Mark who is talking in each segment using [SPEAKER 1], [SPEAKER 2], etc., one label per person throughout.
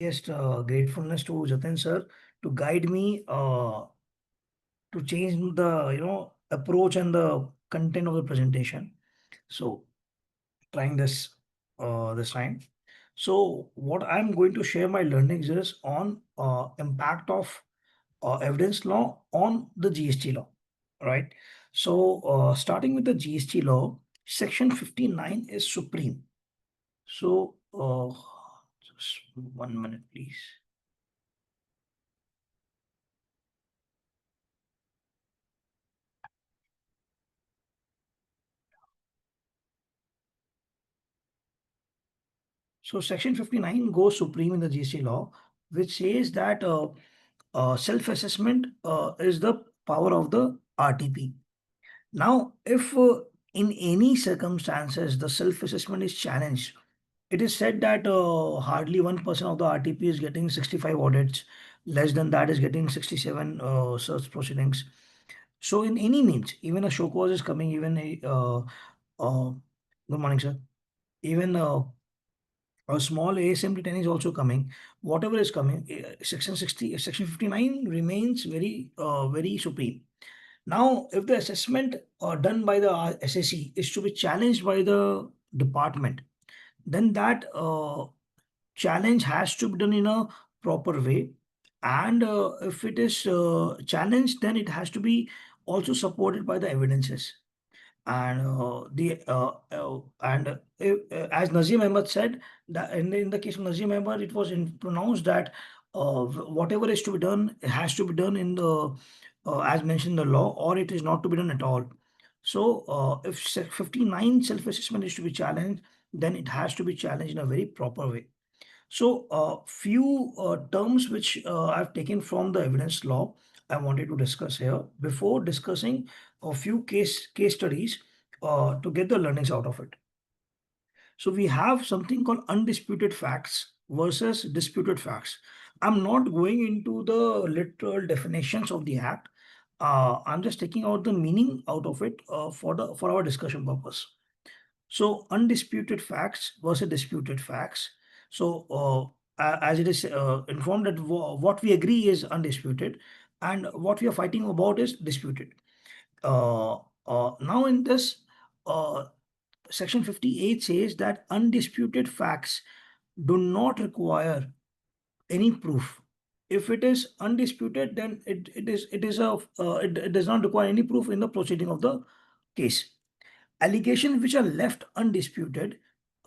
[SPEAKER 1] Just gratefulness to Jatin sir to guide me to change the approach and the content of the presentation. So trying this time. So what I'm going to share my learnings is on impact of evidence law on the GST law, right? So starting with the GST law, section 59 is supreme. So just 1 minute, please. So section 59 goes supreme in the GST law, which says that self-assessment is the power of the RTP. Now, if in any circumstances the self-assessment is challenged, it is said that hardly 1% of the RTP is getting 65 audits, less than that is getting 67 search proceedings. So in any means, even a show cause is coming, even good morning, sir. Even a small ASMT10 is also coming. Whatever is coming, section 60, section 59 remains very supreme. Now, if the assessment done by the SSC is to be challenged by the department, then that challenge has to be done in a proper way. And if it is challenged, then it has to be also supported by the evidences. And as Nazim Ahmed said, that in the case of Nazim Ahmed, it was pronounced that whatever is to be done has to be done in the as mentioned in the law, or it is not to be done at all. So if 59 self-assessment is to be challenged, then it has to be challenged in a very proper way. So, few terms which I've taken from the evidence law, I wanted to discuss here before discussing a few case studies to get the learnings out of it. So, we have something called undisputed facts versus disputed facts. I'm not going into the literal definitions of the act. I'm just taking out the meaning out of it for our discussion purpose. So undisputed facts versus disputed facts. So as it is informed that what we agree is undisputed and what we are fighting about is disputed. Now in this uh, section 58 says that undisputed facts do not require any proof. If it is undisputed, then it does not require any proof in the proceeding of the case. Allegations which are left undisputed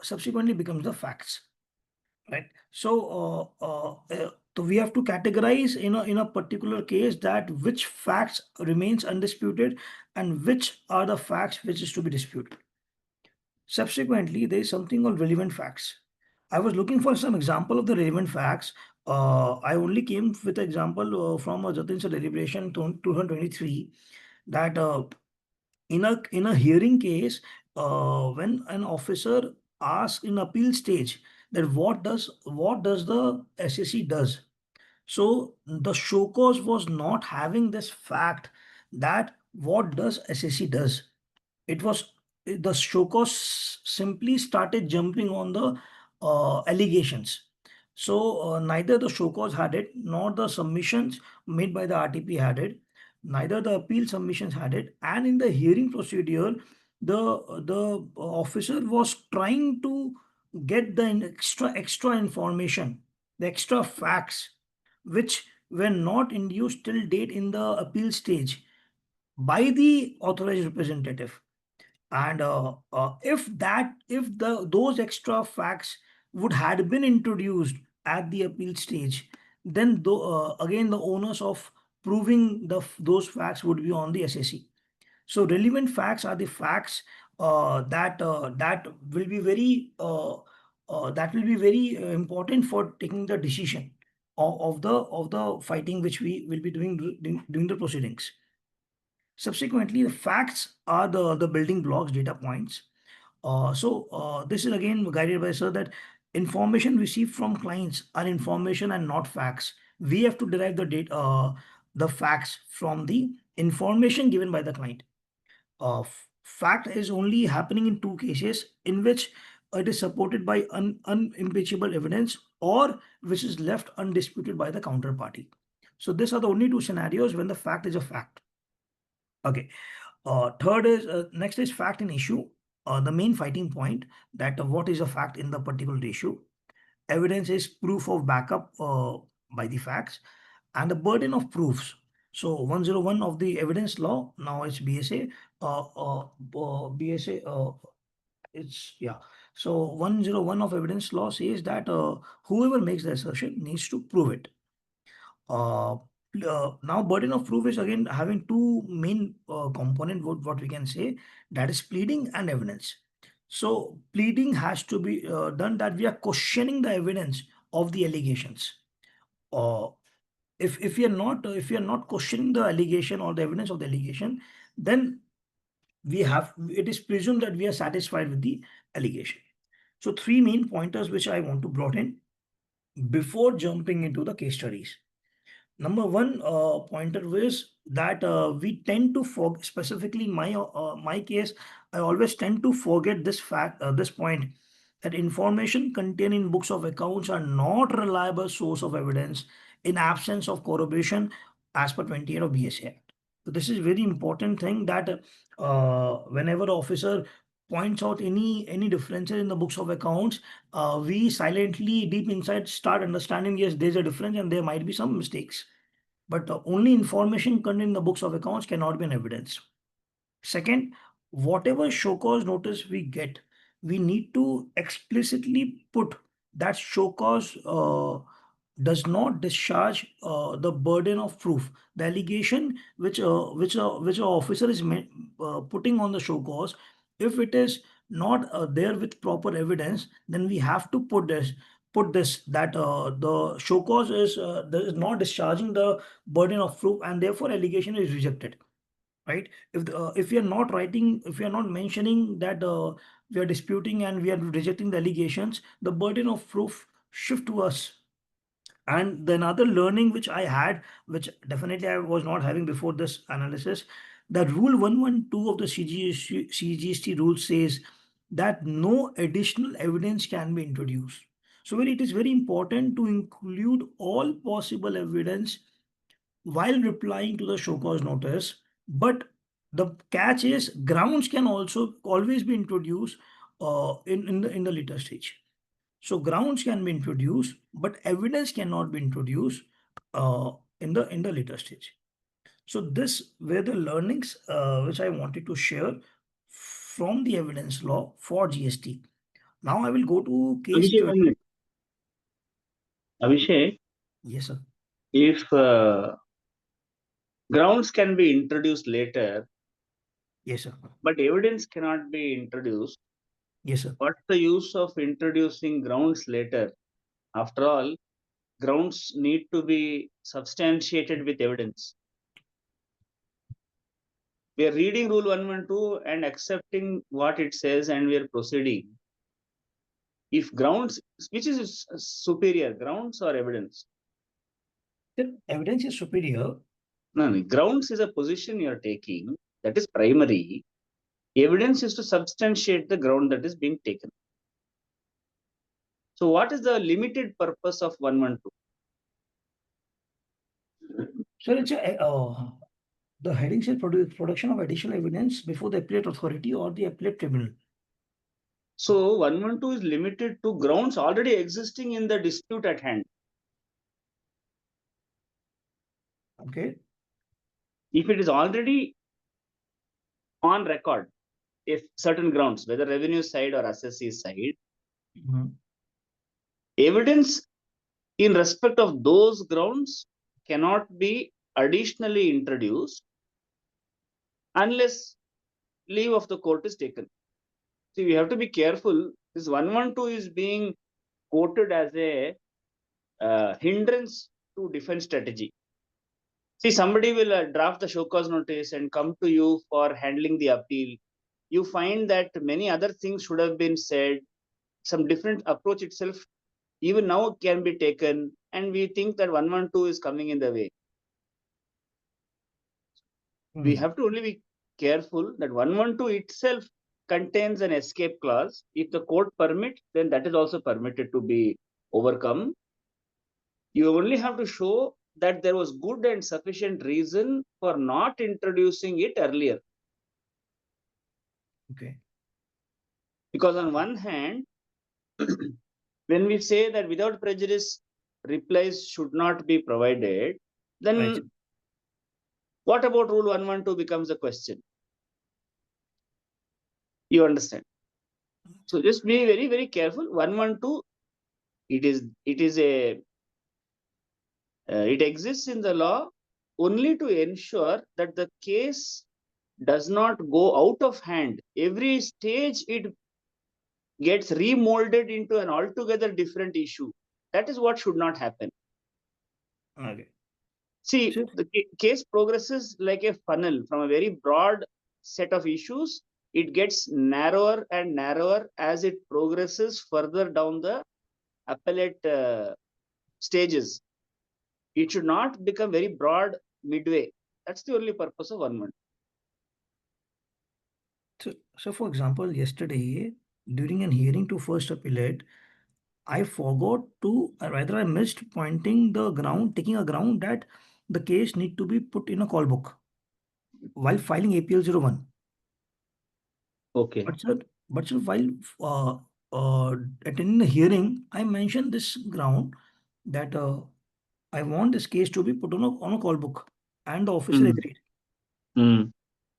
[SPEAKER 1] subsequently becomes the facts, right? So we have to categorize in a particular case that which facts remains undisputed and which are the facts which is to be disputed. Subsequently, there is something called relevant facts. I was looking for some example of the relevant facts. I only came with example from a Jatin Sir deliberation 2023 that in a hearing case, when an officer asks in appeal stage that what does the SAC does, so the show cause was not having this fact that what does SAC does. It was the show cause simply started jumping on the allegations. So neither the show cause had it nor the submissions made by the RTP had it, neither the appeal submissions had it, and in the hearing procedure, the officer was trying to get the extra information, the extra facts, which were not induced till date in the appeal stage by the authorized representative. And if those extra facts would had been introduced at the appeal stage, then again the onus of proving those facts would be on the SSC. So relevant facts are the facts that will be very important for taking the decision of the fighting which we will be doing during the proceedings. Subsequently, the facts are the building blocks, data points. This is again guided by sir that information received from clients are information and not facts. We have to derive the facts from the information given by the client. Fact is only happening in two cases in which it is supported by unimpeachable evidence or which is left undisputed by the counterparty. So these are the only two scenarios when the fact is a fact. Okay. Third is next is fact in issue. The main fighting point that what is a fact in the particular issue. Evidence is proof of backup by the facts, and the burden of proofs. So 101 of the evidence law, now it's BSA. BSA. It's yeah. So 101 of evidence law says that whoever makes the assertion needs to prove it. Uh, Now burden of proof is again having two main component, what we can say, that is pleading and evidence. So pleading has to be done that we are questioning the evidence of the allegations. Uh, if we are not questioning the allegation or the evidence of the allegation, then it is presumed that we are satisfied with the allegation. So three main pointers which I want to brought in before jumping into the case studies. Number one pointer is that we tend to forget, specifically in my case, I always tend to forget this fact, this point, that information contained in books of accounts are not reliable source of evidence in absence of corroboration as per 28 of BSA Act. So this is very important thing that whenever officer points out any differences in the books of accounts, we silently deep inside start understanding, yes, there's a difference and there might be some mistakes. But only information contained in the books of accounts cannot be an evidence. Second, whatever show cause notice we get, we need to explicitly put that show cause does not discharge the burden of proof. The allegation which a officer is putting on the show cause, if it is not there with proper evidence, then we have to put this that the show cause is not discharging the burden of proof, and therefore allegation is rejected. Right? If we are not writing, if we are not mentioning that we are disputing and we are rejecting the allegations, the burden of proof shift to us. And the another learning which I had, which definitely I was not having before this analysis, that rule 112 of the CGST rule says that no additional evidence can be introduced. So it is very important to include all possible evidence while replying to the show cause notice. But the catch is grounds can also always be introduced in the later stage. So grounds can be introduced, but evidence cannot be introduced in the later stage. So this were the learnings which I wanted to share from the evidence law for GST. Now I will go to case
[SPEAKER 2] Abhishek,
[SPEAKER 1] study.
[SPEAKER 2] Abhishek,
[SPEAKER 1] Yes, sir.
[SPEAKER 2] if grounds can be introduced later,
[SPEAKER 1] Yes, sir.
[SPEAKER 2] but evidence cannot be introduced,
[SPEAKER 1] Yes, sir.
[SPEAKER 2] what's the use of introducing grounds later? After all, grounds need to be substantiated with evidence. We are reading Rule 112 and accepting what it says, and we are proceeding. If grounds, which is superior, grounds or evidence?
[SPEAKER 1] The evidence is superior.
[SPEAKER 2] No, grounds is a position you are taking, that is primary. Evidence is to substantiate the ground that is being taken. So what is the limited purpose of 112?
[SPEAKER 1] So it's the heading says production of additional evidence before the appellate authority or the appellate tribunal.
[SPEAKER 2] So 112 is limited to grounds already existing in the dispute at hand.
[SPEAKER 1] Okay.
[SPEAKER 2] If it is already on record, if certain grounds, whether revenue side or assessee side, evidence in respect of those grounds cannot be additionally introduced unless leave of the court is taken. See, we have to be careful. This 112 is being quoted as a hindrance to defense strategy. See, somebody will draft the show cause notice and come to you for handling the appeal. You find that many other things should have been said. Some different approach itself, even now, can be taken, and we think that 112 is coming in the way. We have to only be careful that 112 itself contains an escape clause. If the court permits, then that is also permitted to be overcome. You only have to show that there was good and sufficient reason for not introducing it earlier.
[SPEAKER 1] Okay.
[SPEAKER 2] Because on one hand, when we say that without prejudice, replies should not be provided, then
[SPEAKER 1] Right.
[SPEAKER 2] what about Rule 112 becomes a question? You understand? So just be very, very careful. 112, it is a it exists in the law only to ensure that the case does not go out of hand. Every stage it gets remolded into an altogether different issue. That is what should not happen.
[SPEAKER 1] Okay.
[SPEAKER 2] See,
[SPEAKER 1] So,
[SPEAKER 2] the case progresses like a funnel from a very broad set of issues. It gets narrower and narrower as it progresses further down the appellate stages. It should not become very broad midway. That's the only purpose of 112.
[SPEAKER 1] so for example, yesterday during an hearing to first appellate, I forgot to, or rather, I missed pointing the ground, taking a ground that the case need to be put in a call book while filing APL 01.
[SPEAKER 2] Okay.
[SPEAKER 1] But sir, while uh, attending the hearing, I mentioned this ground that I want this case to be put on a call book, and the officer
[SPEAKER 2] Mm.
[SPEAKER 1] agreed.
[SPEAKER 2] Mm.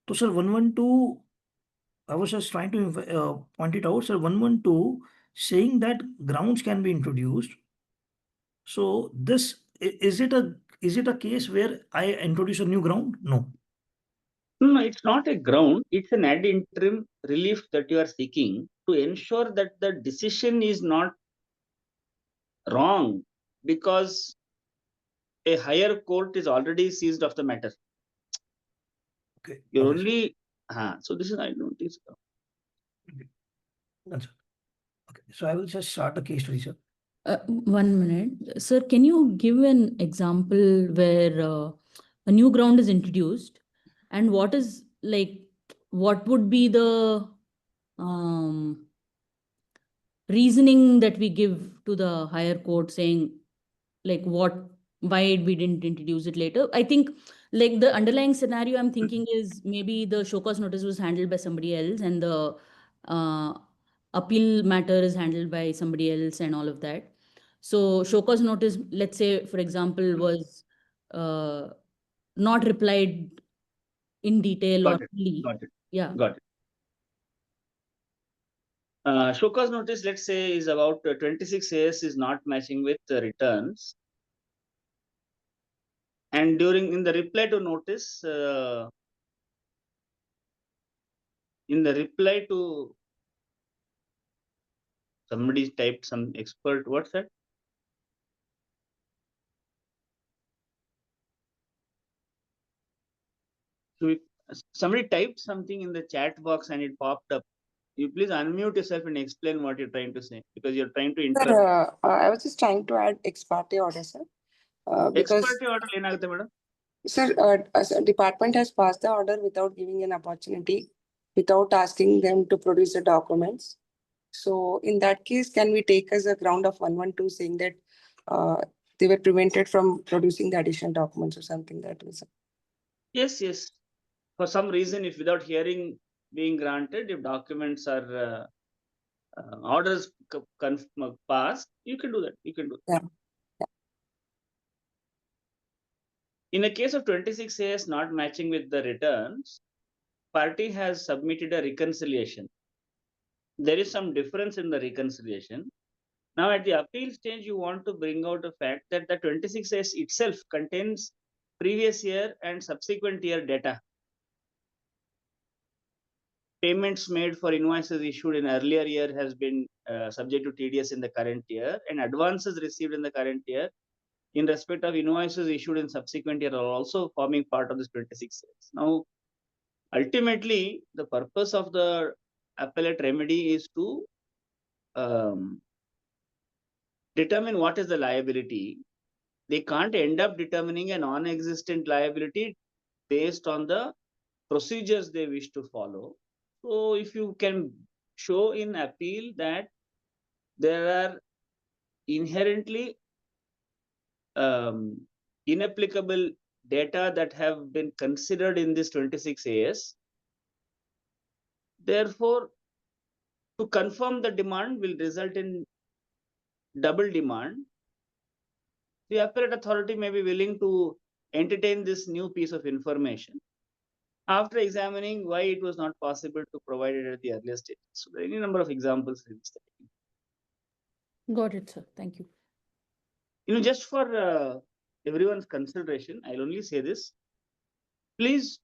[SPEAKER 1] So, sir, 112, I was just trying to point it out, sir, 112 saying that grounds can be introduced. So, is it a case where I introduce a new ground? No.
[SPEAKER 2] No, it's not a ground. It's an ad interim relief that you are seeking to ensure that the decision is not wrong because a higher court is already seized of the matter.
[SPEAKER 1] Okay.
[SPEAKER 2] You're
[SPEAKER 1] Okay, sir.
[SPEAKER 2] only, so this is, I notice.
[SPEAKER 1] Okay. Done, sir. Okay. So, I will just start the case study, sir.
[SPEAKER 3] 1 minute. Sir, can you give an example where a new ground is introduced and what would be the um, reasoning that we give to the higher court saying why we didn't introduce it later? I think like the underlying scenario I'm thinking is maybe the show cause notice was handled by somebody else and the uh, appeal matter is handled by somebody else and all of that. So show cause notice, let's say, for example, was uh, not replied in detail or
[SPEAKER 2] Got it.
[SPEAKER 3] fully.
[SPEAKER 2] Got it.
[SPEAKER 3] Yeah.
[SPEAKER 2] Got it. Show cause notice, let's say, is about 26 AS is not matching with the returns. And in the reply to notice, in the reply to somebody typed some expert, what's that? Somebody typed something in the chat box and it popped up. You please unmute yourself and explain what you're trying to say because you're trying to interrupt.
[SPEAKER 4] Sir, I was just trying to add ex parte order, sir. Because,
[SPEAKER 2] Expert order ಏನಾಗುತ್ತೆ madam?
[SPEAKER 4] sir, as a department has passed the order without giving an opportunity, without asking them to produce the documents. So in that case, can we take as a ground of 112 saying that they were prevented from producing the additional documents or something that was?
[SPEAKER 2] Yes, yes. For some reason, if without hearing being granted, if documents are orders passed, you can do that. You can do that.
[SPEAKER 4] Yeah.
[SPEAKER 2] In a case of 26 AS not matching with the returns, party has submitted a reconciliation. There is some difference in the reconciliation. Now, at the appeal stage, you want to bring out the fact that the 26 AS itself contains previous year and subsequent year data. Payments made for invoices issued in earlier year has been subject to TDS in the current year, and advances received in the current year in respect of invoices issued in subsequent year are also forming part of this 26 years. Now, ultimately, the purpose of the appellate remedy is to determine what is the liability. They can't end up determining a non-existent liability based on the procedures they wish to follow. So if you can show in appeal that there are inherently inapplicable data that have been considered in this 26 AS. Therefore, to confirm the demand will result in double demand. The appellate authority may be willing to entertain this new piece of information after examining why it was not possible to provide it at the earlier stage. So there are any number of examples in this.
[SPEAKER 3] Got it, sir. Thank you.
[SPEAKER 2] Just for everyone's consideration, I'll only say this. Please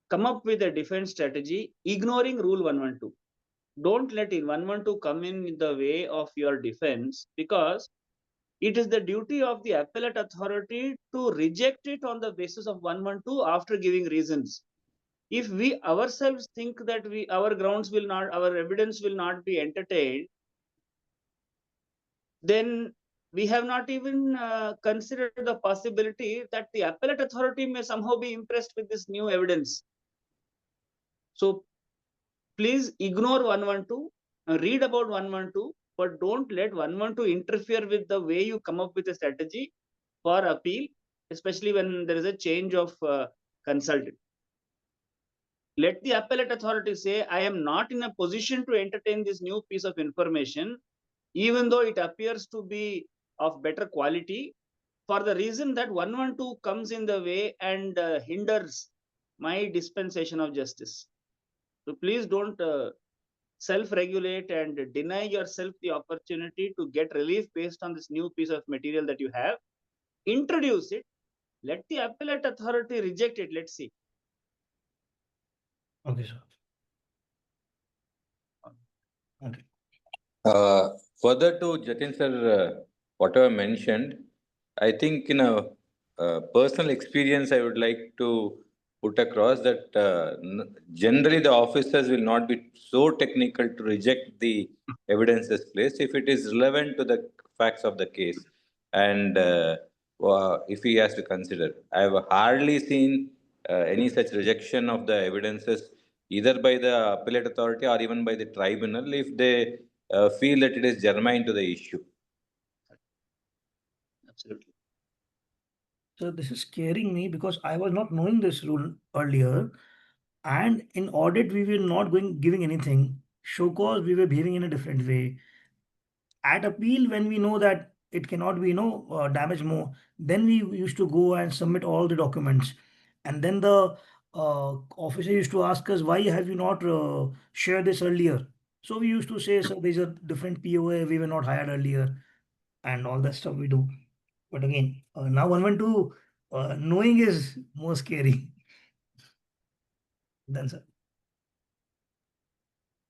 [SPEAKER 2] come up with a defense strategy ignoring Rule 112. Don't let 112 come in the way of your defense, because it is the duty of the appellate authority to reject it on the basis of 112 after giving reasons. If we ourselves think that our evidence will not be entertained, then we have not even considered the possibility that the appellate authority may somehow be impressed with this new evidence. So please ignore 112, read about 112, but don't let 112 interfere with the way you come up with a strategy for appeal, especially when there is a change of consultant. Let the appellate authority say, I am not in a position to entertain this new piece of information, even though it appears to be of better quality, for the reason that 112 comes in the way and hinders my dispensation of justice. So please don't self-regulate and deny yourself the opportunity to get relief based on this new piece of material that you have. Introduce it. Let the appellate authority reject it. Let's see.
[SPEAKER 1] Okay, sir. Okay.
[SPEAKER 5] Further to Jatin sir, whatever mentioned, I think in a personal experience, I would like to put across that generally the officers will not be so technical to reject the evidences placed if it is relevant to the facts of the case. And if he has to consider, I have hardly seen any such rejection of the evidences either by the appellate authority or even by the tribunal if they feel that it is germane to the issue.
[SPEAKER 2] Absolutely.
[SPEAKER 1] So this is scaring me because I was not knowing this rule earlier. And in audit, we were not giving anything. Show cause, we were behaving in a different way. At appeal, when we know that it cannot be, damage more, then we used to go and submit all the documents. And then the officer used to ask us, why have you not shared this earlier? So we used to say, so there's a different POA, we were not hired earlier, and all that stuff we do. But again, now 112, knowing is more scary. Then, sir.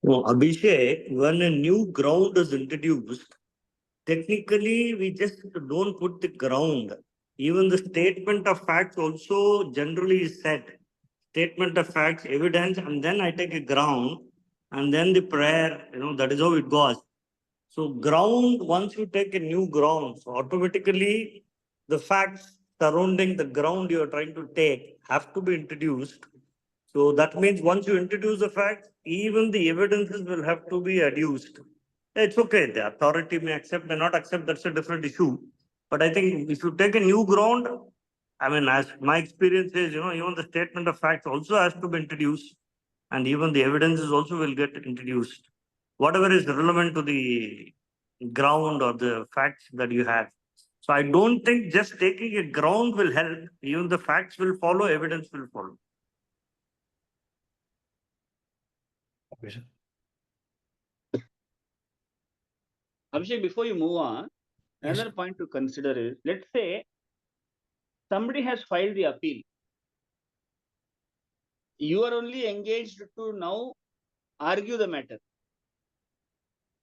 [SPEAKER 6] No, Abhishek, when a new ground is introduced, technically we just don't put the ground. Even the statement of facts also generally is said. Statement of facts, evidence, and then I take a ground, and then the prayer, that is how it goes. So ground, once you take a new ground, so automatically the facts surrounding the ground you are trying to take have to be introduced. So that means once you introduce the facts, even the evidences will have to be adduced. It's okay. The authority may accept, may not accept. That's a different issue. But I think if you take a new ground, I mean, as my experience is, even the statement of facts also has to be introduced, and even the evidences also will get introduced. Whatever is relevant to the ground or the facts that you have. So I don't think just taking a ground will help. Even the facts will follow, evidence will follow.
[SPEAKER 1] Okay, sir.
[SPEAKER 2] Abhishek, before you move on,
[SPEAKER 1] Yes,
[SPEAKER 2] another point to consider is, let's say somebody has filed the appeal. You are only engaged to now argue the matter.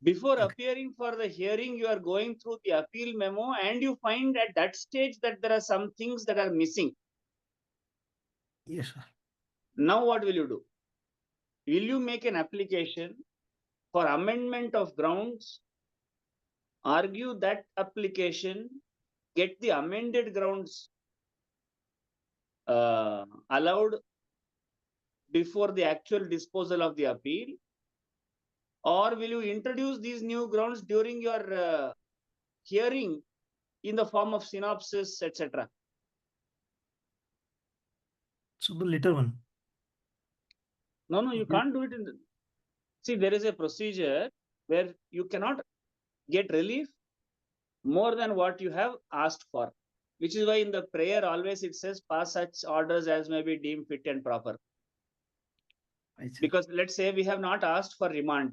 [SPEAKER 2] Before
[SPEAKER 1] Okay.
[SPEAKER 2] appearing for the hearing, you are going through the appeal memo and you find at that stage that there are some things that are missing.
[SPEAKER 1] Yes, sir.
[SPEAKER 2] Now what will you do? Will you make an application for amendment of grounds, argue that application, get the amended grounds allowed before the actual disposal of the appeal? Or will you introduce these new grounds during your hearing in the form of synopsis, etc.
[SPEAKER 1] So the later one.
[SPEAKER 2] No, you can't do it in the. See, there is a procedure where you cannot get relief more than what you have asked for, which is why in the prayer always it says pass such orders as may be deemed fit and proper.
[SPEAKER 1] Right, sir.
[SPEAKER 2] Because let's say we have not asked for remand,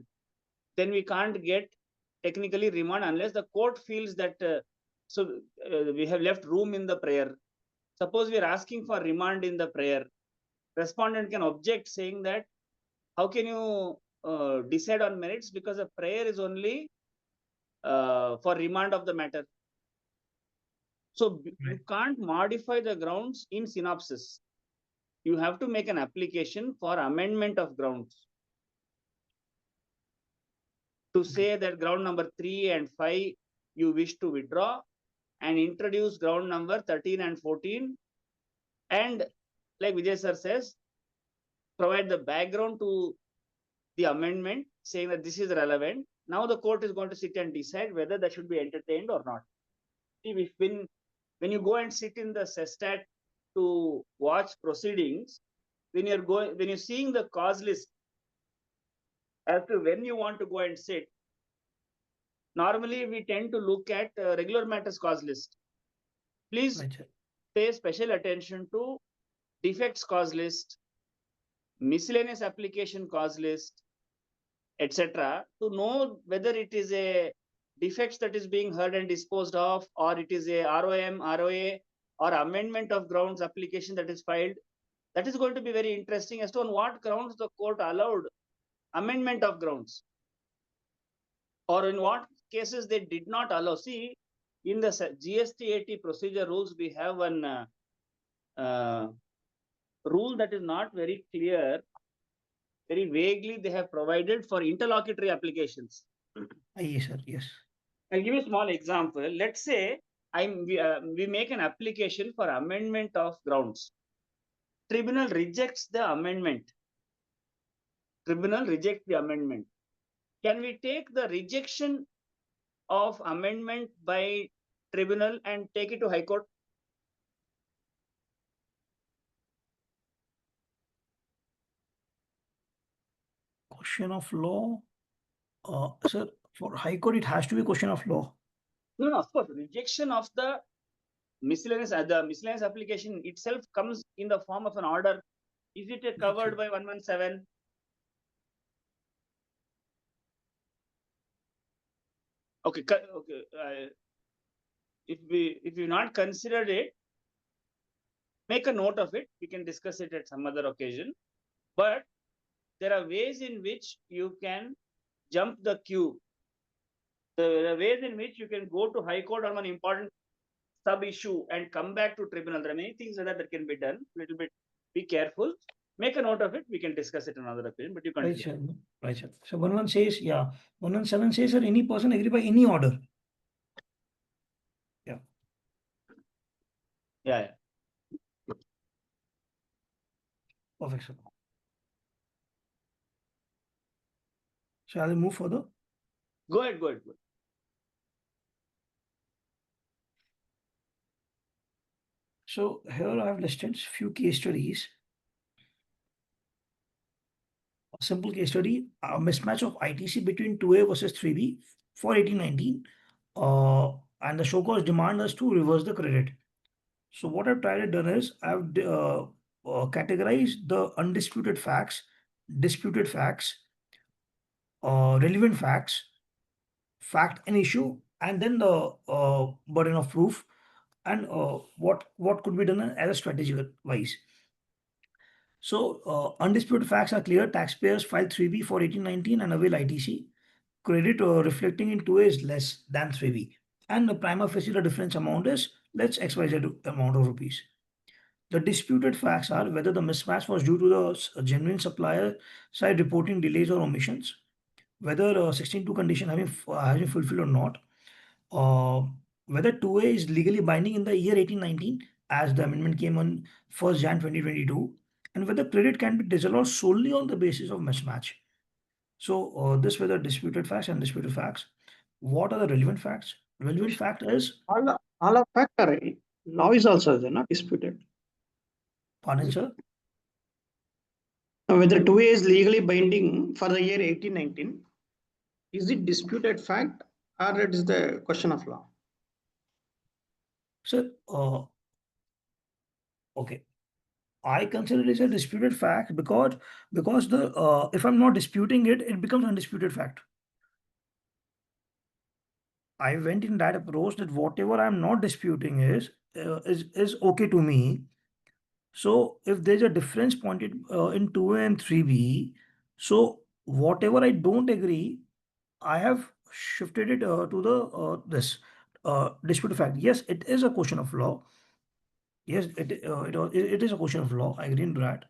[SPEAKER 2] then we can't get technically remand unless the court feels that we have left room in the prayer. Suppose we are asking for remand in the prayer, respondent can object saying that how can you decide on merits, because a prayer is only for remand of the matter. So you can't modify the grounds in synopsis. You have to make an application for amendment of grounds. To say that ground number 3 and 5 you wish to withdraw and introduce ground number 13 and 14, and like Vijay sir says, provide the background to the amendment saying that this is relevant. Now the court is going to sit and decide whether that should be entertained or not. See, when you go and sit in the CESTAT to watch proceedings, when you're seeing the cause list as to when you want to go and sit, normally we tend to look at regular matters cause list. Please
[SPEAKER 1] Right, sir.
[SPEAKER 2] pay special attention to defects cause list, miscellaneous application cause list, etc., to know whether it is a defects that is being heard and disposed of, or it is a ROM, ROA, or amendment of grounds application that is filed. That is going to be very interesting as to on what grounds the court allowed amendment of grounds, or in what cases they did not allow. See, in the GST 80 procedure rules, we have one rule that is not very clear. Very vaguely, they have provided for interlocutory applications.
[SPEAKER 1] Yes, sir. Yes.
[SPEAKER 2] I'll give you a small example. Let's say we make an application for amendment of grounds. Tribunal rejects the amendment. Tribunal rejects the amendment. Can we take the rejection of amendment by tribunal and take it to High Court?
[SPEAKER 1] Question of law. Sir, for High Court, it has to be a question of law.
[SPEAKER 2] No, of course. Rejection of the miscellaneous application itself comes in the form of an order. Is it covered by 117? Okay. If you not considered it, make a note of it. We can discuss it at some other occasion. But there are ways in which you can jump the queue. There are ways in which you can go to High Court on an important sub issue and come back to tribunal. There are many things like that can be done. Little bit, be careful. Make a note of it. We can discuss it another occasion. But you
[SPEAKER 1] Right,
[SPEAKER 2] continue.
[SPEAKER 1] sir. Right, sir. So 111 says, 117 says, sir, any person agree by any order.
[SPEAKER 2] Yeah.
[SPEAKER 1] Perfect, sir. Shall I move further?
[SPEAKER 2] Go ahead.
[SPEAKER 1] So here I have listed few case studies. A simple case study, a mismatch of ITC between 2A versus 3B for 1819. And the show cause demand us to reverse the credit. So what I've tried to done is I've categorized the undisputed facts, disputed facts, relevant facts, fact and issue, and then the burden of proof, and what could be done as a strategy wise. So undisputed facts are clear. Taxpayers file 3B for 1819 and avail ITC. Credit reflecting in 2A is less than 3B. And the prima facie the difference amount is let's XYZ amount of rupees. The disputed facts are whether the mismatch was due to the genuine supplier side reporting delays or omissions, whether 16.2 condition has been fulfilled or not, whether 2A is legally binding in the year 1819 as the amendment came on 1st Jan 2022, and whether credit can be disallowed solely on the basis of mismatch. So this were the disputed facts and disputed facts. What are the relevant facts? Relevant fact is,
[SPEAKER 7] all of fact are law is also there, not disputed.
[SPEAKER 1] pardon, sir.
[SPEAKER 7] Now, whether 2A is legally binding for the year 1819, is it disputed fact or it is the question of law?
[SPEAKER 1] So, okay. I consider it as a disputed fact because the if I'm not disputing it, it becomes undisputed fact. I went in that approach that whatever I'm not disputing is okay to me. So if there's a difference pointed in 2A and 3B, so whatever I don't agree, I have shifted it to the this disputed fact. Yes, it is a question of law. Yes, it is a question of law. I agree in that.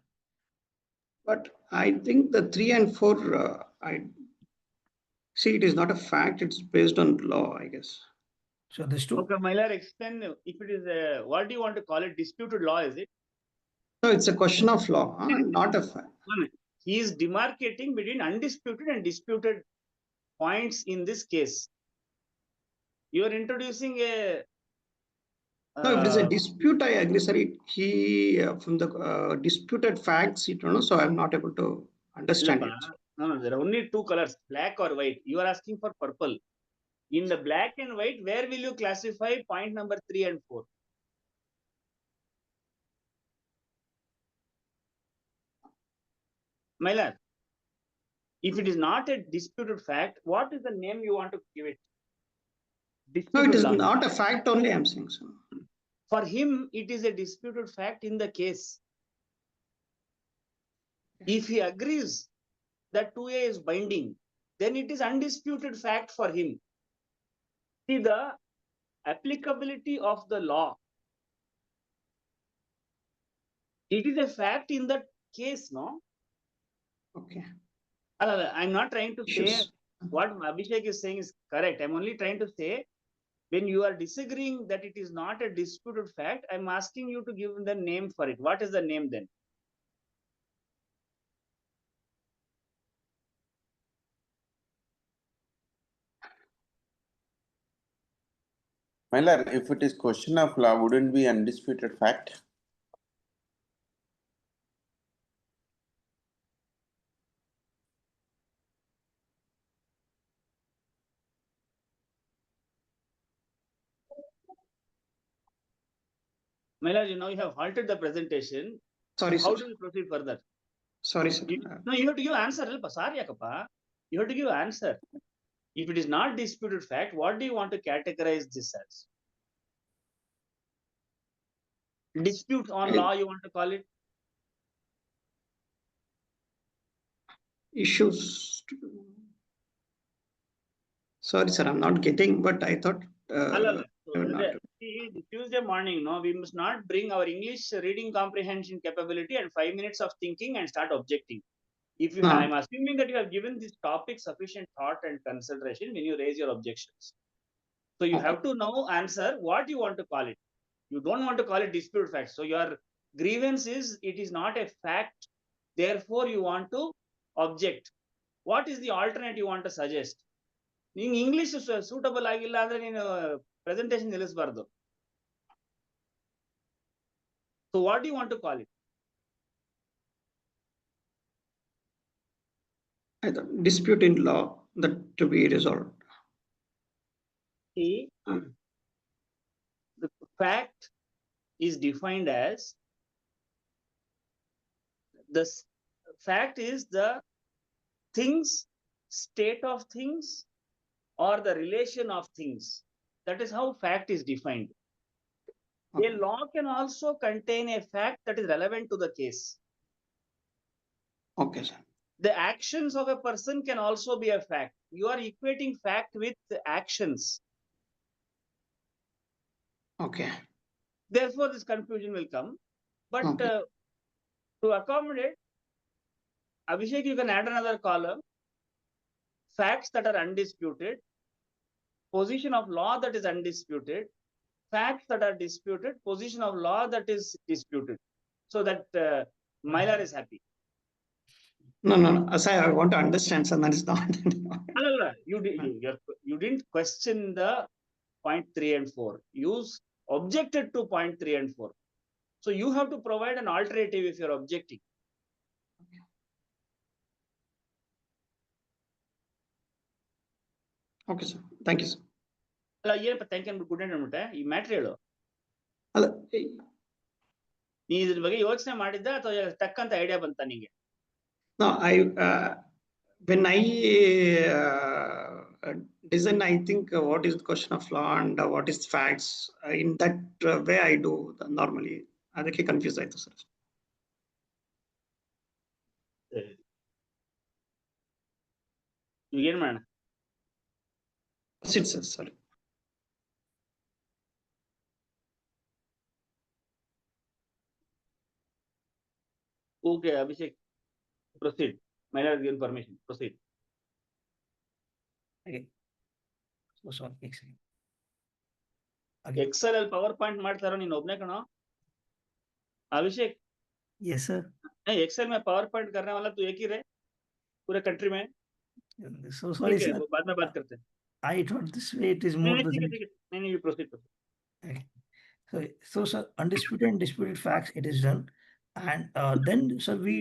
[SPEAKER 7] But I think the 3 and 4, I see it is not a fact, it's based on law, I guess.
[SPEAKER 1] So this two.
[SPEAKER 2] Okay, Mylar, explain if it is a, what do you want to call it? Disputed law, is it?
[SPEAKER 7] No, it's a question of law, not a fact.
[SPEAKER 2] No. He is demarcating between undisputed and disputed points in this case. You are introducing a.
[SPEAKER 7] No, if it is a dispute, I agree, sir. He from the disputed facts, so I'm not able to understand it.
[SPEAKER 2] No, there are only two colors, black or white. You are asking for purple. In the black and white, where will you classify point number 3 and 4? Mylar, if it is not a disputed fact, what is the name you want to give it?
[SPEAKER 7] No, it
[SPEAKER 2] Disputed
[SPEAKER 7] is
[SPEAKER 2] law.
[SPEAKER 7] not a fact only, I'm saying, sir.
[SPEAKER 2] For him, it is a disputed fact in the case. If he agrees that 2A is binding, then it is undisputed fact for him. See, the applicability of the law, it is a fact in that case, no?
[SPEAKER 7] Okay.
[SPEAKER 2] I'm not trying to say
[SPEAKER 7] Issues.
[SPEAKER 2] what Abhishek is saying is correct. I'm only trying to say, when you are disagreeing that it is not a disputed fact, I'm asking you to give the name for it. What is the name then?
[SPEAKER 8] Mylar, if it is question of law, wouldn't be undisputed fact?
[SPEAKER 2] Mailaj, now you have halted the presentation.
[SPEAKER 7] Sorry,
[SPEAKER 2] How
[SPEAKER 7] sir.
[SPEAKER 2] do we proceed further?
[SPEAKER 7] Sorry, sir.
[SPEAKER 2] No, you have to give answer. You have to give answer. If it is not disputed fact, what do you want to categorize this as? Dispute on law, you want to call it?
[SPEAKER 7] Issues. Sorry, sir, I'm not getting, but I thought.
[SPEAKER 2] See, Tuesday morning, no, we must not bring our English reading comprehension capability and 5 minutes of thinking and start objecting. If you, I'm assuming that you have given this topic sufficient thought and consideration when you raise your objections. So you have to now answer what you want to call it. You don't want to call it disputed fact. So your grievance is it is not a fact. Therefore, you want to object. What is the alternate you want to suggest? In English suitable ಆಗಿಲ್ಲ ಅಂದ್ರೆ ನೀನು presentation ನಿಲ್ಲಿಸಬಾರದು. So what do you want to call it?
[SPEAKER 7] I thought dispute in law that to be resolved.
[SPEAKER 2] See, the fact is defined as the fact is the things, state of things, or the relation of things. That is how fact is defined. A law can also contain a fact that is relevant to the case.
[SPEAKER 7] Okay, sir.
[SPEAKER 2] The actions of a person can also be a fact. You are equating fact with actions.
[SPEAKER 7] Okay.
[SPEAKER 2] Therefore, this confusion will come. But to accommodate, Abhishek, you can add another column. Facts that are undisputed, position of law that is undisputed, facts that are disputed, position of law that is disputed. So that Mylar is happy.
[SPEAKER 7] No. Asai, I want to understand, sir. That is not.
[SPEAKER 2] You didn't question the point 3 and 4. You objected to point 3 and 4. So you have to provide an alternative if you're objecting.
[SPEAKER 7] Okay, sir. Thank you, sir.
[SPEAKER 2] ಅಲ್ಲ ಏನಪ್ಪ thank you good night ಅಂದ್ಬಿಟ್ಟೆ ಈ matter ಹೇಳು.
[SPEAKER 7] ಅಲ್ಲ,
[SPEAKER 2] ನೀ ಇದ್ರ ಬಗ್ಗೆ ಯೋಚನೆ ಮಾಡಿದ್ದ ಅಥವಾ ತಕ್ಕಂತ ಐಡಿಯಾ ಬಂತ ನಿಂಗೆ?
[SPEAKER 7] no, when I design, I think what is the question of law and what is facts. In that way, I do normally. ಅದಕ್ಕೆ ಕನ್ಫ್ಯೂಸ್ ಆಯ್ತು ಸರ್.
[SPEAKER 2] ಏನ್ ಮಾಡೋಣ?
[SPEAKER 7] Sir.
[SPEAKER 2] Okay, Abhishek, proceed. May I have given permission? Proceed.
[SPEAKER 1] Okay. So sorry, Excel.
[SPEAKER 2] Excel ಅಲ್ಲಿ PowerPoint ಮಾಡ್ತಾರೋ ನೀನ್ ಒಬ್ನೇ ಕಣೋ Abhishek?
[SPEAKER 1] Yes, sir.
[SPEAKER 2] Excel में पावर पॉइंट करने वाला तू एक ही रहे पूरे कंट्री में?
[SPEAKER 1] So sorry,
[SPEAKER 2] ठीक है,
[SPEAKER 1] sir.
[SPEAKER 2] वो बाद में बात करते हैं.
[SPEAKER 1] I thought this way it is more.
[SPEAKER 2] नहीं, ठीक है. नहीं, you proceed.
[SPEAKER 1] Okay. So sir, undisputed and disputed facts, it is done. And then, sir, we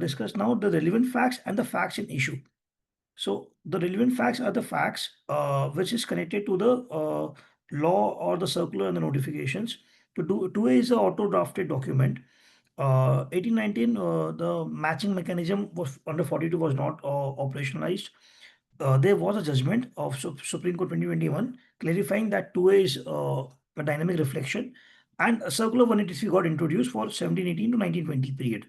[SPEAKER 1] discuss now the relevant facts and the facts in issue. So the relevant facts are the facts which is connected to the law or the circular and the notifications. To do 2A is a auto drafted document. 1819, the matching mechanism was under 42 was not operationalized. There was a judgment of Supreme Court 2021 clarifying that 2A is a dynamic reflection, and a circular 183 got introduced for 1718 to 1920 period.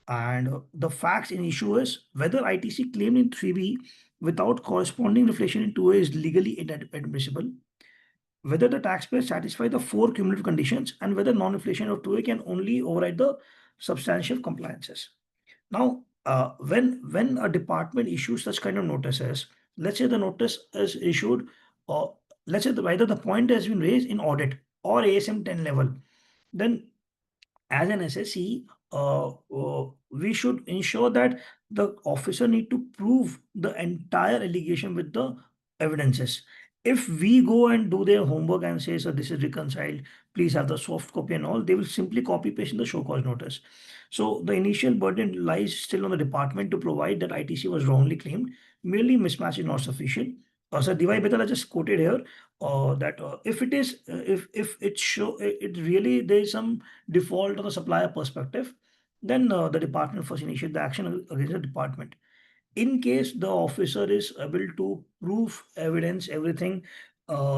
[SPEAKER 1] And the facts in issue is whether ITC claimed in 3B without corresponding reflection in 2A is legally inadmissible, whether the taxpayer satisfy the 4 cumulative conditions, and whether non-reflection of 2A can only override the substantial compliances. Now, when a department issues such kind of notices, let's say the notice is issued, or let's say whether the point has been raised in audit or ASM 10 level, then as an SSE, we should ensure that the officer need to prove the entire allegation with the evidences. If we go and do their homework and say, so this is reconciled, please have the soft copy and all, they will simply copy paste in the show cause notice. So the initial burden lies still on the department to provide that ITC was wrongly claimed. Merely mismatch is not sufficient. Sir Divai Betala just quoted here that if it is, if it show it really there is some default on the supplier perspective, then the department first initiate the action against the department. In case the officer is able to prove evidence, everything,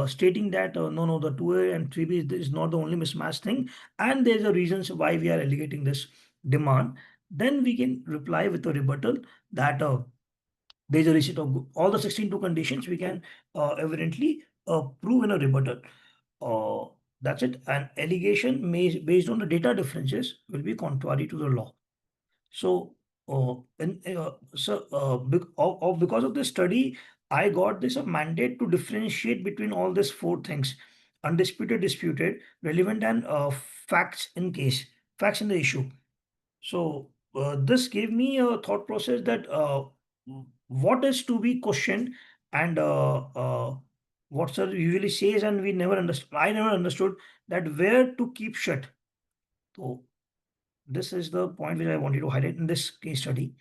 [SPEAKER 1] stating that no, the 2A and 3B is not the only mismatch thing, and there's a reasons why we are allegating this demand, then we can reply with a rebuttal that there's a receipt of all the 16 conditions we can evidently prove in a rebuttal. That's it. An allegation based on the data differences will be contrary to the law. So, because of this study, I got this a mandate to differentiate between all these 4 things: undisputed, disputed, relevant, and facts in case, facts in the issue. So, this gave me a thought process that what is to be questioned and what sir usually says, and we never understood. I never understood that where to keep shut. So, this is the point which I wanted to highlight in this case study.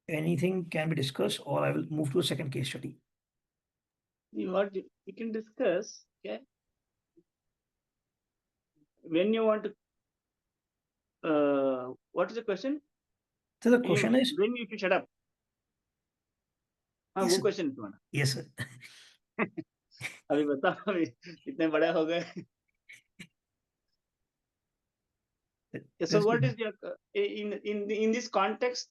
[SPEAKER 1] Anything can be discussed, or I will move to a second case study.
[SPEAKER 2] We can discuss. Okay. When you want to, what is the question?
[SPEAKER 1] So the question is,
[SPEAKER 2] when you should shut up. हाँ,
[SPEAKER 1] Yes,
[SPEAKER 2] वो
[SPEAKER 1] sir.
[SPEAKER 2] Question तुम्हारा
[SPEAKER 1] yes, sir.
[SPEAKER 2] अभी बताओ, अभी इतने बड़े हो गए. So
[SPEAKER 1] This-
[SPEAKER 2] what is your in this context,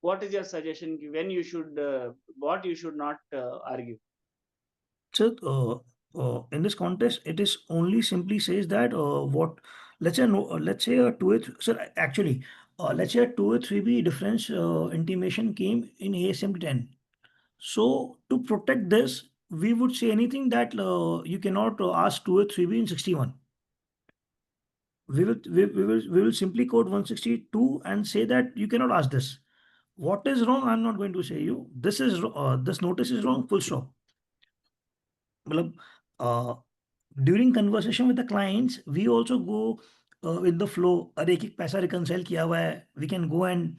[SPEAKER 2] what is your suggestion when you should what you should not argue?
[SPEAKER 1] So, in this context, it is only simply says that what, let's say, no, let's say a 2A, sir, actually, let's say a 2A 3B difference intimation came in ASM 10. So, to protect this, we would say anything that you cannot ask 2A 3B in 61. We will simply quote 162 and say that you cannot ask this. What is wrong? I'm not going to say you. This notice is wrong. Full stop. मतलब, during conversation with the clients, we also go with the flow. अरे एक पैसा reconcile किया हुआ है. We can go and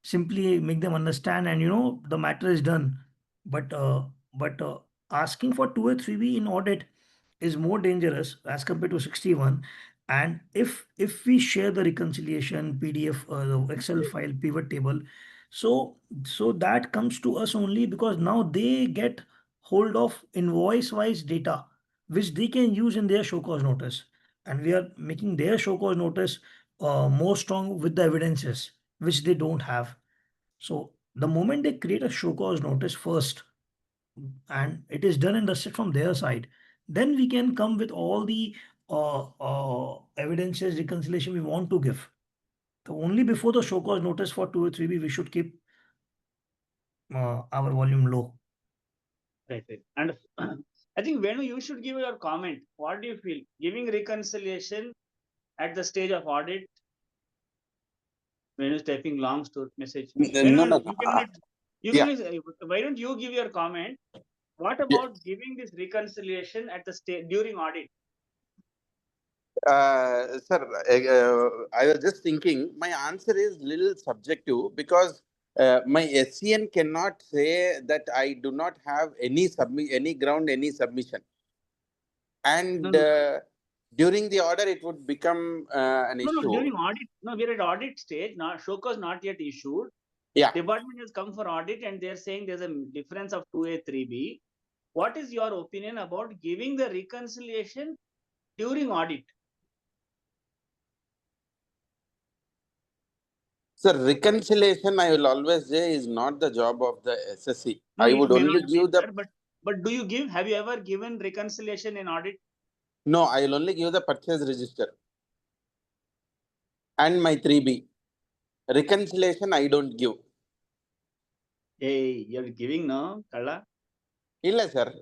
[SPEAKER 1] simply make them understand, and the matter is done. But asking for 2A 3B in audit is more dangerous as compared to 61. And if we share the reconciliation PDF, the Excel file, pivot table, so that comes to us only because now they get hold of invoice wise data which they can use in their show cause notice, and we are making their show cause notice more strong with the evidences which they don't have. So the moment they create a show cause notice first, and it is done and dusted from their side, then we can come with all the evidences, reconciliation we want to give. So only before the show cause notice for 2 or 3B, we should keep our volume low.
[SPEAKER 2] Right, right. And I think Venu, you should give your comment. What do you feel? Giving reconciliation at the stage of audit? Venu is typing long story message.
[SPEAKER 8] No,
[SPEAKER 2] Venu,
[SPEAKER 8] no.
[SPEAKER 2] why don't you give your comment? What about giving this reconciliation at the stage during audit?
[SPEAKER 8] Sir, I was just thinking, my answer is little subjective because my SCN cannot say that I do not have any ground, any submission. And during the order, it would become an issue.
[SPEAKER 2] No, during audit. No, we're at audit stage. Now, show cause not yet issued.
[SPEAKER 8] Yeah.
[SPEAKER 2] Department has come for audit and they're saying there's a difference of 2A, 3B. What is your opinion about giving the reconciliation during audit?
[SPEAKER 8] So reconciliation, I will always say, is not the job of the SSC.
[SPEAKER 2] No,
[SPEAKER 8] I
[SPEAKER 2] it
[SPEAKER 8] would
[SPEAKER 2] may
[SPEAKER 8] only
[SPEAKER 2] not be,
[SPEAKER 8] give the.
[SPEAKER 2] sir, but do you give? Have you ever given reconciliation in audit?
[SPEAKER 8] No, I will only give the purchase register and my 3B. Reconciliation, I don't give.
[SPEAKER 2] Hey, you're giving no, Kalla?
[SPEAKER 8] Illa, sir.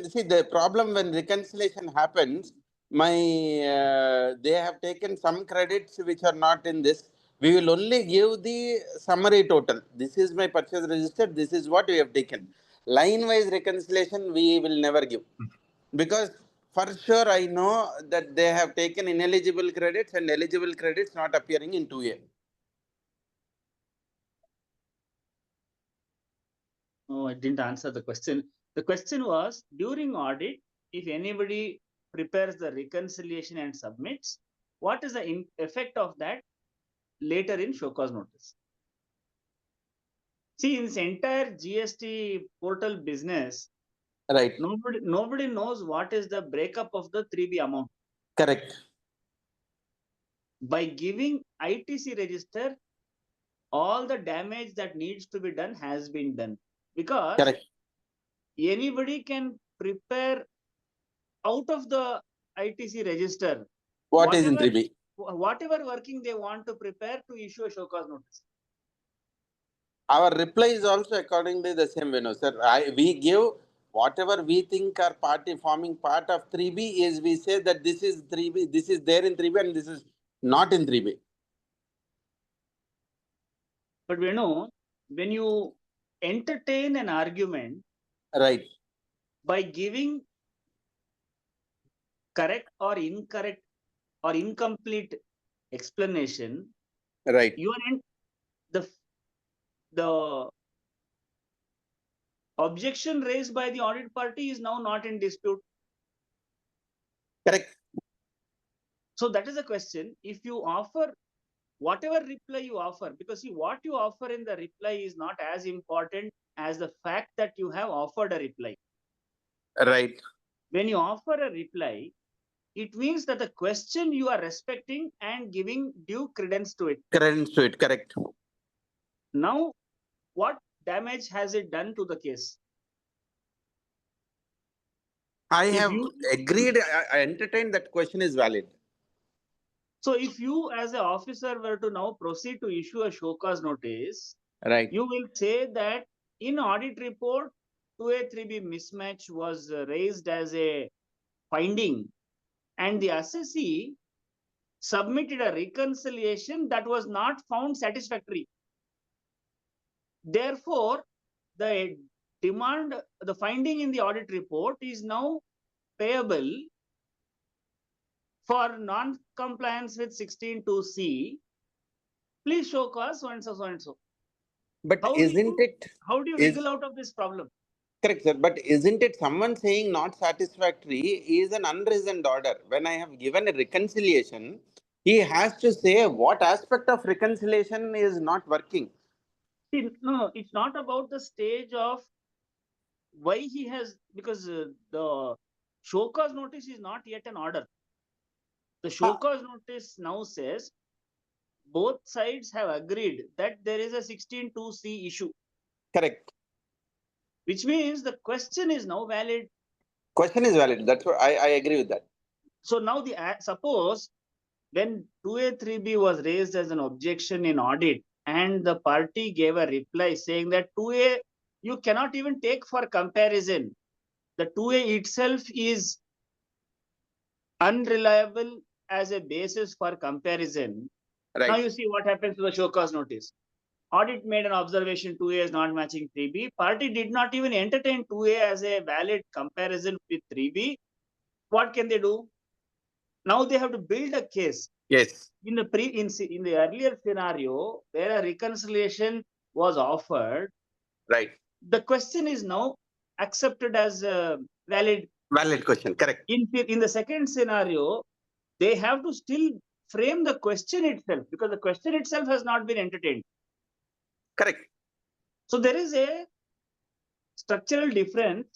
[SPEAKER 8] See, the problem when reconciliation happens, they have taken some credits which are not in this. We will only give the summary total. This is my purchase register. This is what we have taken. Line-wise reconciliation, we will never give. Because for sure, I know that they have taken ineligible credits and eligible credits not appearing in 2A.
[SPEAKER 2] No, I didn't answer the question. The question was, during audit, if anybody prepares the reconciliation and submits, what is the effect of that later in show cause notice? See, in this entire GST portal business,
[SPEAKER 8] Right.
[SPEAKER 2] nobody knows what is the breakup of the 3B amount.
[SPEAKER 8] Correct.
[SPEAKER 2] By giving ITC register, all the damage that needs to be done has been done. Because
[SPEAKER 8] Correct.
[SPEAKER 2] anybody can prepare out of the ITC register
[SPEAKER 8] What is in 3B?
[SPEAKER 2] whatever working they want to prepare to issue a show cause notice.
[SPEAKER 8] Our reply is also accordingly the same way, no, sir. We give whatever we think are forming part of 3B is we say that this is 3B, this is there in 3B and this is not in 3B.
[SPEAKER 2] But we know when you entertain an argument,
[SPEAKER 8] right,
[SPEAKER 2] by giving correct or incorrect or incomplete explanation,
[SPEAKER 8] right,
[SPEAKER 2] you are in the objection raised by the audit party is now not in dispute.
[SPEAKER 8] Correct.
[SPEAKER 2] So that is the question. If you offer whatever reply you offer, because see, what you offer in the reply is not as important as the fact that you have offered a reply.
[SPEAKER 8] Right.
[SPEAKER 2] When you offer a reply, it means that the question you are respecting and giving due credence to it.
[SPEAKER 8] Credence to it, correct.
[SPEAKER 2] Now, what damage has it done to the case?
[SPEAKER 8] I have agreed, I entertained that question is valid.
[SPEAKER 2] So if you as an officer were to now proceed to issue a show cause notice,
[SPEAKER 8] right,
[SPEAKER 2] you will say that in audit report, 2A 3B mismatch was raised as a finding, and the assessee submitted a reconciliation that was not found satisfactory. Therefore, the demand, the finding in the audit report is now payable for non-compliance with 16(2)(c. Please show cause so and so, so and so.
[SPEAKER 8] But
[SPEAKER 2] How do
[SPEAKER 8] isn't
[SPEAKER 2] you-
[SPEAKER 8] it,
[SPEAKER 2] How do you
[SPEAKER 8] is-
[SPEAKER 2] wriggle out of this problem?
[SPEAKER 8] correct, sir, but isn't it someone saying not satisfactory is an unreasoned order? When I have given a reconciliation, he has to say what aspect of reconciliation is not working.
[SPEAKER 2] See, no, it's not about the stage of why he has, because the show cause notice is not yet an order. The show cause notice now says both sides have agreed that there is a 16(2)(c) issue,
[SPEAKER 8] Correct.
[SPEAKER 2] which means the question is now valid.
[SPEAKER 8] Question is valid. That's what I agree with that.
[SPEAKER 2] So now suppose when 2A 3B was raised as an objection in audit and the party gave a reply saying that 2A you cannot even take for comparison. The 2A itself is unreliable as a basis for comparison.
[SPEAKER 8] Right.
[SPEAKER 2] Now you see what happens to the show cause notice. Audit made an observation 2A is not matching 3B. Party did not even entertain 2A as a valid comparison with 3B. What can they do? Now they have to build a case.
[SPEAKER 8] Yes.
[SPEAKER 2] In the earlier scenario where a reconciliation was offered,
[SPEAKER 8] Right.
[SPEAKER 2] the question is now accepted as a valid.
[SPEAKER 8] Valid question. Correct.
[SPEAKER 2] In the second scenario, they have to still frame the question itself because the question itself has not been entertained.
[SPEAKER 8] Correct.
[SPEAKER 2] So there is a structural difference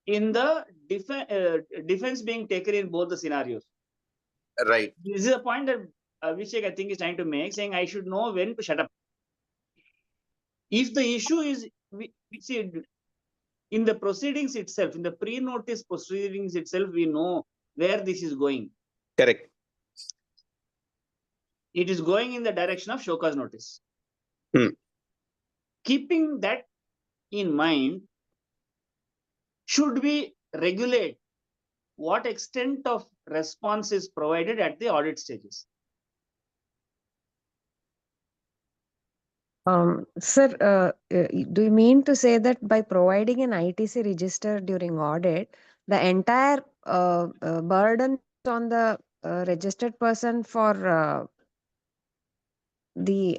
[SPEAKER 2] in the defense being taken in both the scenarios.
[SPEAKER 8] Right.
[SPEAKER 2] This is a point that Abhishek, I think, is trying to make, saying I should know when to shut up. If the issue is, we see, in the proceedings itself, in the pre-notice proceedings itself, we know where this is going.
[SPEAKER 8] Correct.
[SPEAKER 2] It is going in the direction of show cause notice. Keeping that in mind, should we regulate what extent of response is provided at the audit stages?
[SPEAKER 9] Sir, do you mean to say that by providing an ITC register during audit, the entire burden on the registered person for the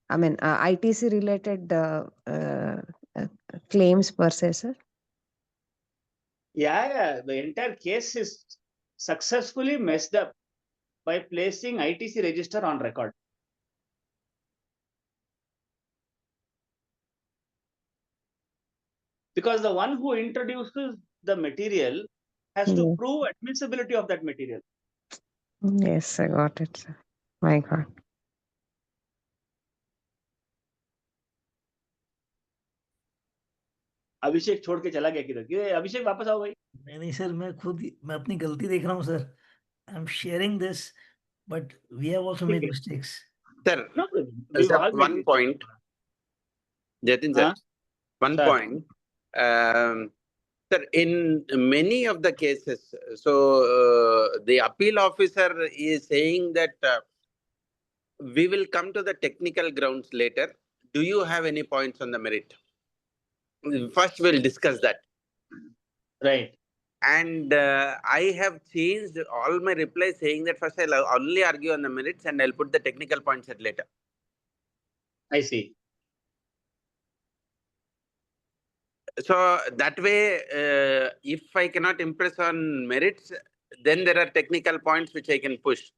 [SPEAKER 9] ITC related claims per se, sir?
[SPEAKER 2] Yeah, the entire case is successfully messed up by placing ITC register on record. Because the one who introduces the material has to prove admissibility of that material.
[SPEAKER 9] Yes, I got it, sir. My God.
[SPEAKER 2] अभिषेक छोड़ के चला गया किधर? अभिषेक वापस आओ भाई.
[SPEAKER 1] नहीं sir, मैं अपनी गलती देख रहा हूँ sir. I'm sharing this, but we have also made mistakes.
[SPEAKER 8] Sir,
[SPEAKER 2] No,
[SPEAKER 8] sir, one point. Jatin sir, one point. Sir, in many of the cases, so the appeal officer is saying that we will come to the technical grounds later. Do you have any points on the merit? First, we'll discuss that.
[SPEAKER 2] Right.
[SPEAKER 8] And I have changed all my replies saying that first I'll only argue on the merits and I'll put the technical points at later.
[SPEAKER 2] I see.
[SPEAKER 8] So that way, if I cannot impress on merits, then there are technical points which I can push.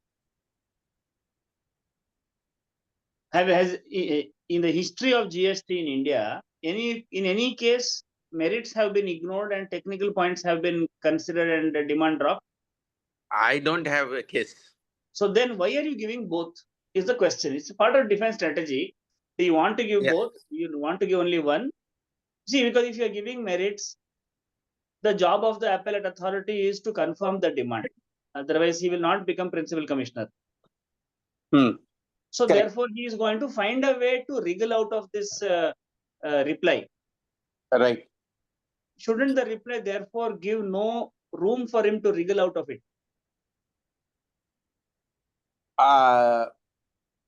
[SPEAKER 2] Has in the history of GST in India, in any case, merits have been ignored and technical points have been considered and demand dropped?
[SPEAKER 8] I don't have a case.
[SPEAKER 2] So then why are you giving both is the question. It's part of defense strategy. Do you want to give both? You want to give only one? See, because if you are giving merits, the job of the appellate authority is to confirm the demand. Otherwise, he will not become principal commissioner. So therefore, he is going to find a way to wriggle out of this reply.
[SPEAKER 8] Right.
[SPEAKER 2] Shouldn't the reply therefore give no room for him to wriggle out of it?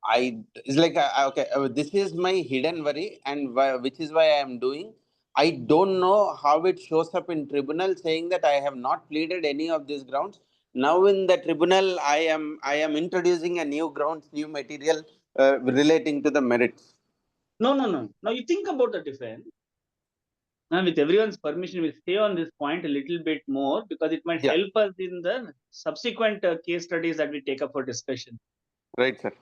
[SPEAKER 8] it's like okay, this is my hidden worry, and which is why I am doing. I don't know how it shows up in tribunal saying that I have not pleaded any of these grounds. Now in the tribunal, I am introducing a new grounds, new material relating to the merits.
[SPEAKER 2] No. Now you think about the defense. Now, with everyone's permission, we'll stay on this point a little bit more because it might
[SPEAKER 8] Yeah.
[SPEAKER 2] help us in the subsequent case studies that we take up for discussion.
[SPEAKER 8] Right, sir.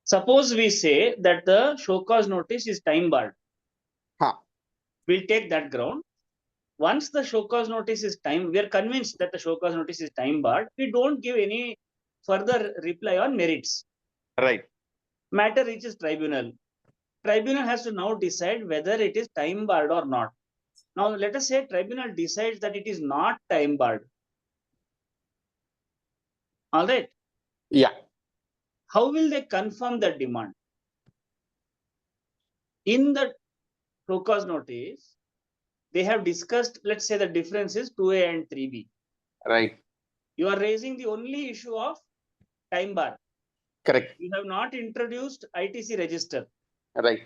[SPEAKER 2] Suppose we say that the show cause notice is time barred.
[SPEAKER 8] Huh.
[SPEAKER 2] We'll take that ground. Once the show cause notice is time, we are convinced that the show cause notice is time barred. We don't give any further reply on merits.
[SPEAKER 8] Right.
[SPEAKER 2] Matter reaches tribunal. Tribunal has to now decide whether it is time barred or not. Now, let us say tribunal decides that it is not time barred. All right.
[SPEAKER 8] Yeah.
[SPEAKER 2] How will they confirm that demand? In the show cause notice, they have discussed, let's say the difference is 2A and 3B.
[SPEAKER 8] Right.
[SPEAKER 2] You are raising the only issue of time bar.
[SPEAKER 8] Correct.
[SPEAKER 2] You have not introduced ITC register.
[SPEAKER 8] Right.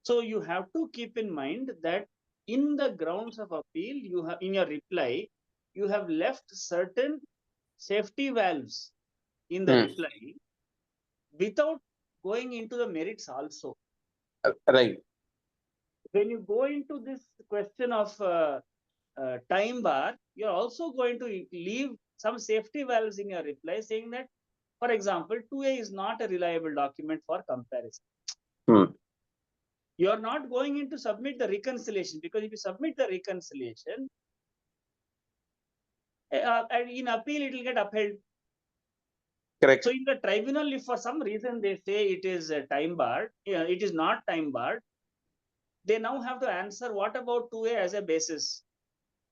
[SPEAKER 2] So you have to keep in mind that in the grounds of appeal, you have in your reply, you have left certain safety valves in the reply without going into the merits also.
[SPEAKER 8] Right.
[SPEAKER 2] When you go into this question of time bar, you're also going to leave some safety valves in your reply saying that, for example, 2A is not a reliable document for comparison. You are not going in to submit the reconciliation, because if you submit the reconciliation, and in appeal, it will get upheld.
[SPEAKER 8] Correct.
[SPEAKER 2] So in the tribunal, if for some reason they say it is time barred, it is not time barred, they now have to answer what about 2A as a basis.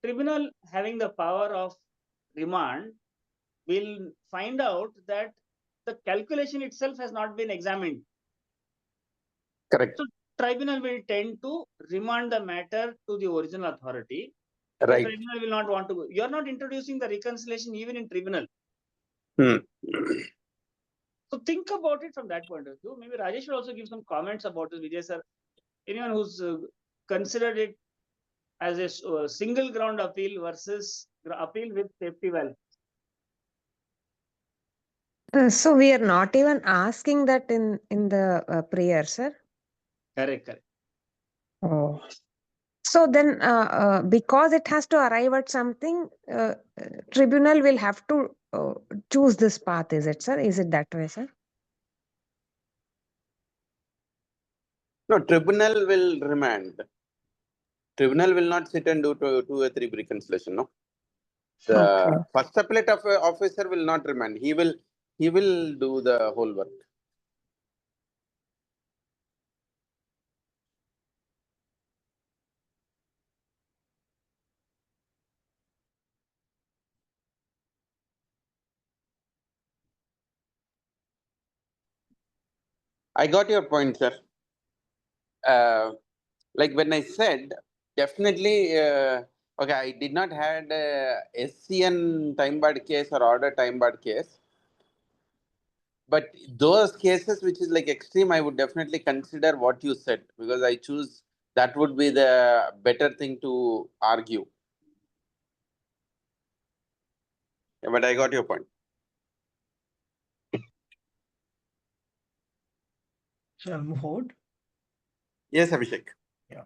[SPEAKER 2] Tribunal, having the power of remand, will find out that the calculation itself has not been examined.
[SPEAKER 8] Correct.
[SPEAKER 2] So tribunal will tend to remand the matter to the original authority.
[SPEAKER 8] Right.
[SPEAKER 2] The tribunal will not want to go. You are not introducing the reconciliation even in tribunal. So think about it from that point of view. Maybe Rajesh will also give some comments about this, Vijay sir. Anyone who's considered it as a single ground appeal versus appeal with safety valve.
[SPEAKER 9] So we are not even asking that in the prayer, sir.
[SPEAKER 2] Correct.
[SPEAKER 9] Oh. So then, because it has to arrive at something, tribunal will have to choose this path, is it, sir? Is it that way, sir?
[SPEAKER 8] No, tribunal will remand. Tribunal will not sit and do 2 or 3 reconciliation. No. The first appellate officer will not remand. He will do the whole work. I got your point, sir. Like when I said, definitely, okay, I did not had a SCN time barred case or order time barred case. But those cases which is like extreme, I would definitely consider what you said, because I choose that would be the better thing to argue. Yeah, but I got your point.
[SPEAKER 1] So I'll move forward.
[SPEAKER 8] Yes, Abhishek.
[SPEAKER 1] Yeah.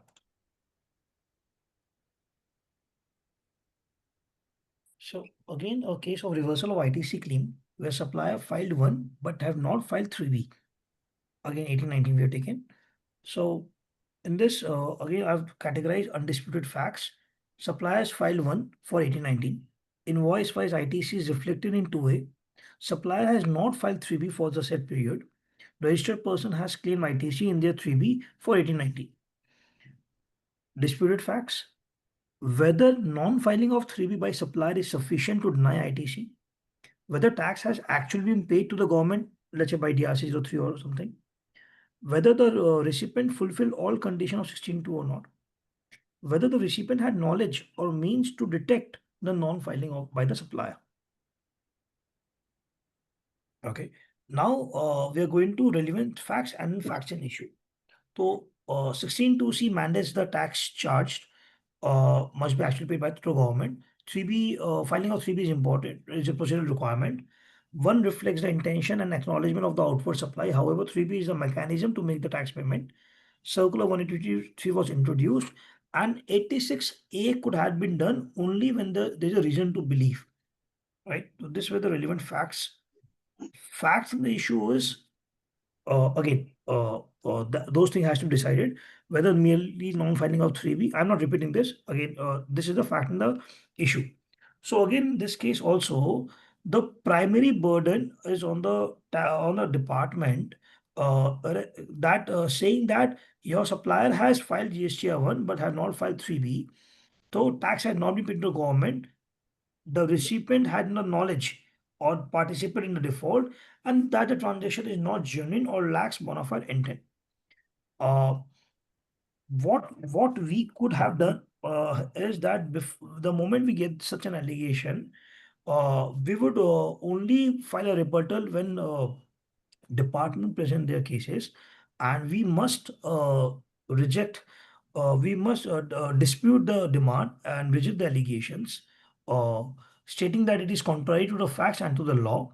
[SPEAKER 1] So again, a case of reversal of ITC claim where supplier filed 1 but have not filed 3B. Again, 1819 we have taken. So in this, again, I've categorized undisputed facts. Suppliers filed 1 for 1819. Invoice wise ITC is reflected in 2A. Supplier has not filed 3B for the said period. Registered person has claimed ITC in their 3B for 1819. Disputed facts. Whether non-filing of 3B by supplier is sufficient to deny ITC. Whether tax has actually been paid to the government, let's say by DRC 03 or something. Whether the recipient fulfilled all conditions of 16.2 or not. Whether the recipient had knowledge or means to detect the non-filing by the supplier. Okay. Now we are going to relevant facts and infraction issue. So 16(2)(c) mandates the tax charged must be actually paid by the government. 3B filing of 3B is important. It's a procedural requirement. One reflects the intention and acknowledgement of the outward supply. However, 3B is a mechanism to make the tax payment. Circular 183 was introduced, and 86A could have been done only when there's a reason to believe. Right. So this were the relevant facts. Facts in the issue is again, those things has to be decided whether merely non-filing of 3B. I'm not repeating this again. This is the fact in the issue. So again, in this case also, the primary burden is on the department that saying that your supplier has filed GSTR1 but has not filed 3B. So tax had not been paid to the government. The recipient had no knowledge or participated in the default, and that the transaction is not genuine or lacks bona fide intent. What we could have done is that the moment we get such an allegation, we would only file a rebuttal when department present their cases, and we must reject. We must dispute the demand and reject the allegations, uh, stating that it is contrary to the facts and to the law.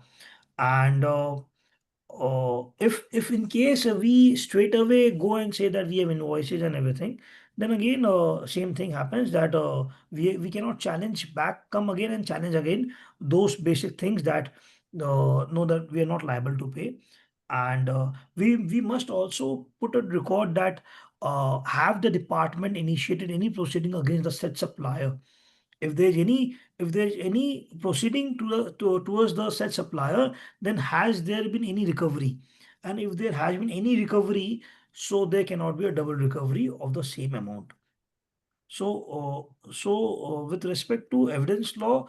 [SPEAKER 1] And if in case we straight away go and say that we have invoices and everything, then again same thing happens that we cannot challenge back, come again and challenge again those basic things that know that we are not liable to pay. And we must also put a record that have the department initiated any proceeding against the said supplier. If there's any proceeding towards the said supplier, then has there been any recovery? And if there has been any recovery, so there cannot be a double recovery of the same amount. So with respect to evidence law,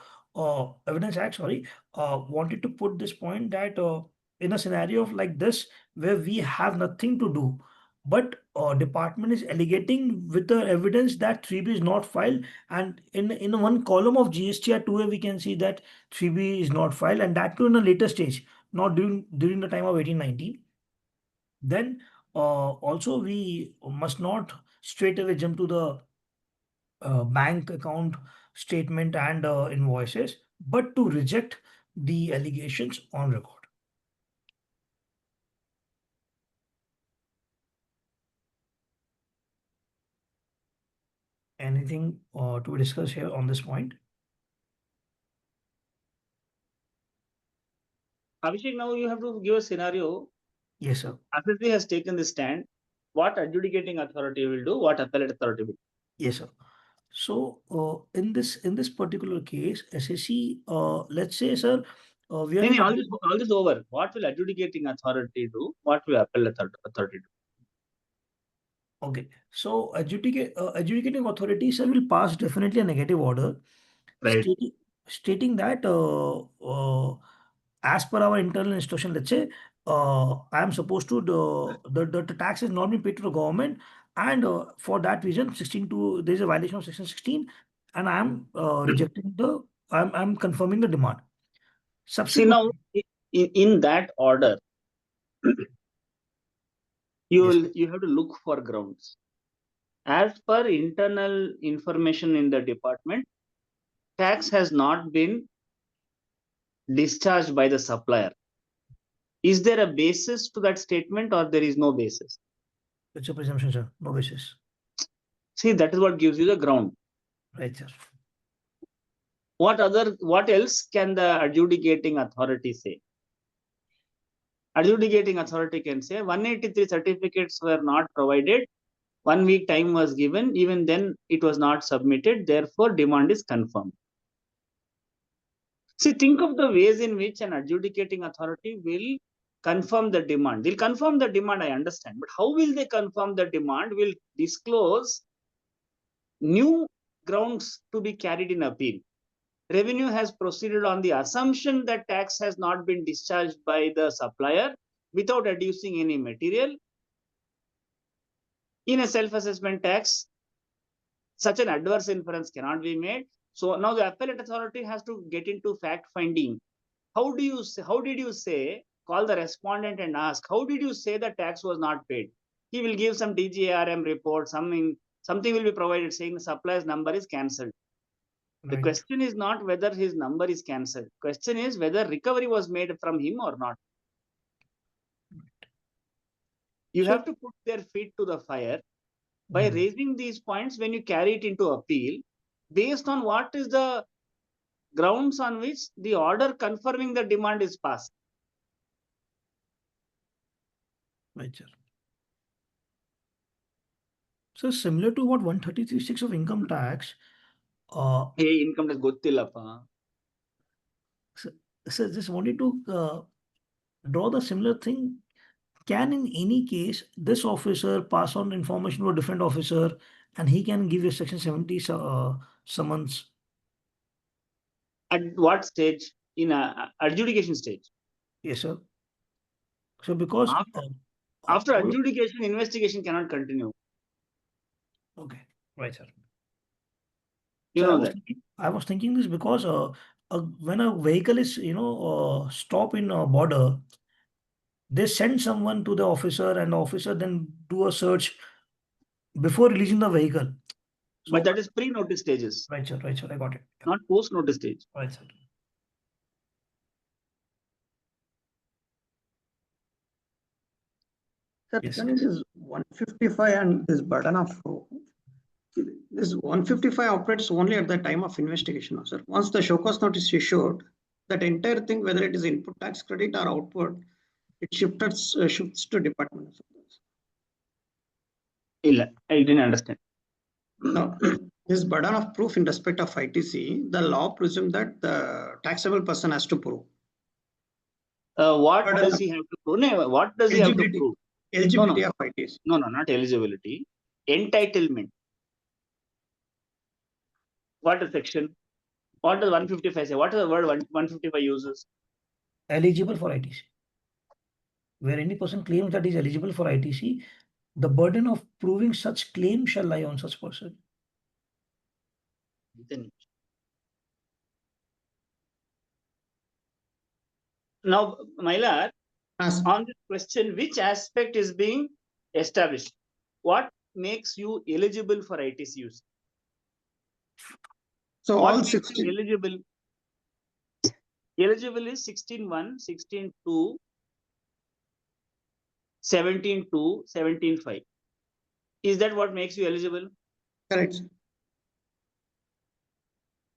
[SPEAKER 1] evidence act, sorry, wanted to put this point that in a scenario of like this, where we have nothing to do, but department is alleging with the evidence that 3B is not filed, and in one column of GSTR 2A we can see that 3B is not filed, and that too in a later stage, not during the time of 1819. Then also we must not straight away jump to the bank account statement and invoices, but to reject the allegations on record. Anything to discuss here on this point?
[SPEAKER 2] Abhishek, now you have to give a scenario.
[SPEAKER 1] Yes, sir.
[SPEAKER 2] SSB has taken the stand. What adjudicating authority will do? What appellate authority will do?
[SPEAKER 1] Yes, sir. So in this particular case, SSC, let's say, sir, we are
[SPEAKER 2] all this over. What will adjudicating authority do? What will appellate authority do?
[SPEAKER 1] Okay, so adjudicating authority, sir, will pass definitely a negative order,
[SPEAKER 2] Right.
[SPEAKER 1] stating that as per our internal instruction, let's say, I am supposed to the tax is not being paid to the government, and for that reason, 16(2) there is a violation of section 16, and I am rejecting I'm confirming the demand.
[SPEAKER 2] See, now in that order, you have to look for grounds. As per internal information in the department, tax has not been discharged by the supplier. Is there a basis to that statement, or there is no basis?
[SPEAKER 1] It's a presumption, sir. No basis.
[SPEAKER 2] See, that is what gives you the ground.
[SPEAKER 1] Right, sir.
[SPEAKER 2] What else can the adjudicating authority say? Adjudicating authority can say 183 certificates were not provided. 1 week time was given. Even then, it was not submitted. Therefore, demand is confirmed. See, think of the ways in which an adjudicating authority will confirm the demand. They'll confirm the demand, I understand. But how will they confirm the demand? Will disclose new grounds to be carried in appeal. Revenue has proceeded on the assumption that tax has not been discharged by the supplier without adducing any material. In a self-assessment tax, such an adverse inference cannot be made. So now the appellate authority has to get into fact finding. How did you say call the respondent and ask, how did you say the tax was not paid? He will give some DGARM report, something will be provided saying the supplier's number is cancelled. The
[SPEAKER 1] Right.
[SPEAKER 2] question is not whether his number is cancelled. Question is whether recovery was made from him or not. You
[SPEAKER 1] So-
[SPEAKER 2] have to put their feet to the fire by
[SPEAKER 1] Mhm.
[SPEAKER 2] raising these points when you carry it into appeal, based on what is the grounds on which the order confirming the demand is passed.
[SPEAKER 1] Right, sir. So similar to what 133(6) of income tax,
[SPEAKER 2] Hey, income tax gottillappa.
[SPEAKER 1] so just wanted to draw the similar thing. Can in any case this officer pass on information to a different officer and he can give a section 70 summons?
[SPEAKER 2] At what stage? In a adjudication stage.
[SPEAKER 1] Yes, sir. So because
[SPEAKER 2] After
[SPEAKER 1] all-
[SPEAKER 2] adjudication, investigation cannot continue.
[SPEAKER 1] okay, right, sir.
[SPEAKER 2] You
[SPEAKER 1] So
[SPEAKER 2] know that.
[SPEAKER 1] I was thinking this because when a vehicle is stop in a border, they send someone to the officer and the officer then do a search before releasing the vehicle. So,
[SPEAKER 2] But that is pre-notice stages,
[SPEAKER 1] right, sir, I got it. Yeah,
[SPEAKER 2] not post-notice stage.
[SPEAKER 1] right, sir.
[SPEAKER 7] Sir,
[SPEAKER 1] Yes.
[SPEAKER 7] can this 155 and this burden of this 155 operates only at the time of investigation, no, sir. Once the show cause notice is issued, that entire thing, whether it is input tax credit or output, it shifts to Department of Finance.
[SPEAKER 2] Illa, I didn't understand.
[SPEAKER 7] No, this burden of proof in respect of ITC, the law presumes that the taxable person has to prove.
[SPEAKER 2] What
[SPEAKER 7] But,
[SPEAKER 2] does he have to prove? No, what does he have to
[SPEAKER 7] Eligibility.
[SPEAKER 2] prove?
[SPEAKER 7] Eligibility of ITC.
[SPEAKER 2] No, not eligibility. Entitlement. What is section? What does 155 say? What is the word 155 uses?
[SPEAKER 1] Eligible for ITC. Where any person claims that is eligible for ITC, the burden of proving such claim shall lie on such person.
[SPEAKER 2] Then now, Mailar,
[SPEAKER 7] As
[SPEAKER 2] on this question, which aspect is being established? What makes you eligible for ITC use?
[SPEAKER 7] so
[SPEAKER 2] What
[SPEAKER 7] all
[SPEAKER 2] makes you
[SPEAKER 7] 16.
[SPEAKER 2] eligible? Eligible is 16.1, 16.2, 17.2, 17.5. Is that what makes you eligible?
[SPEAKER 7] Correct.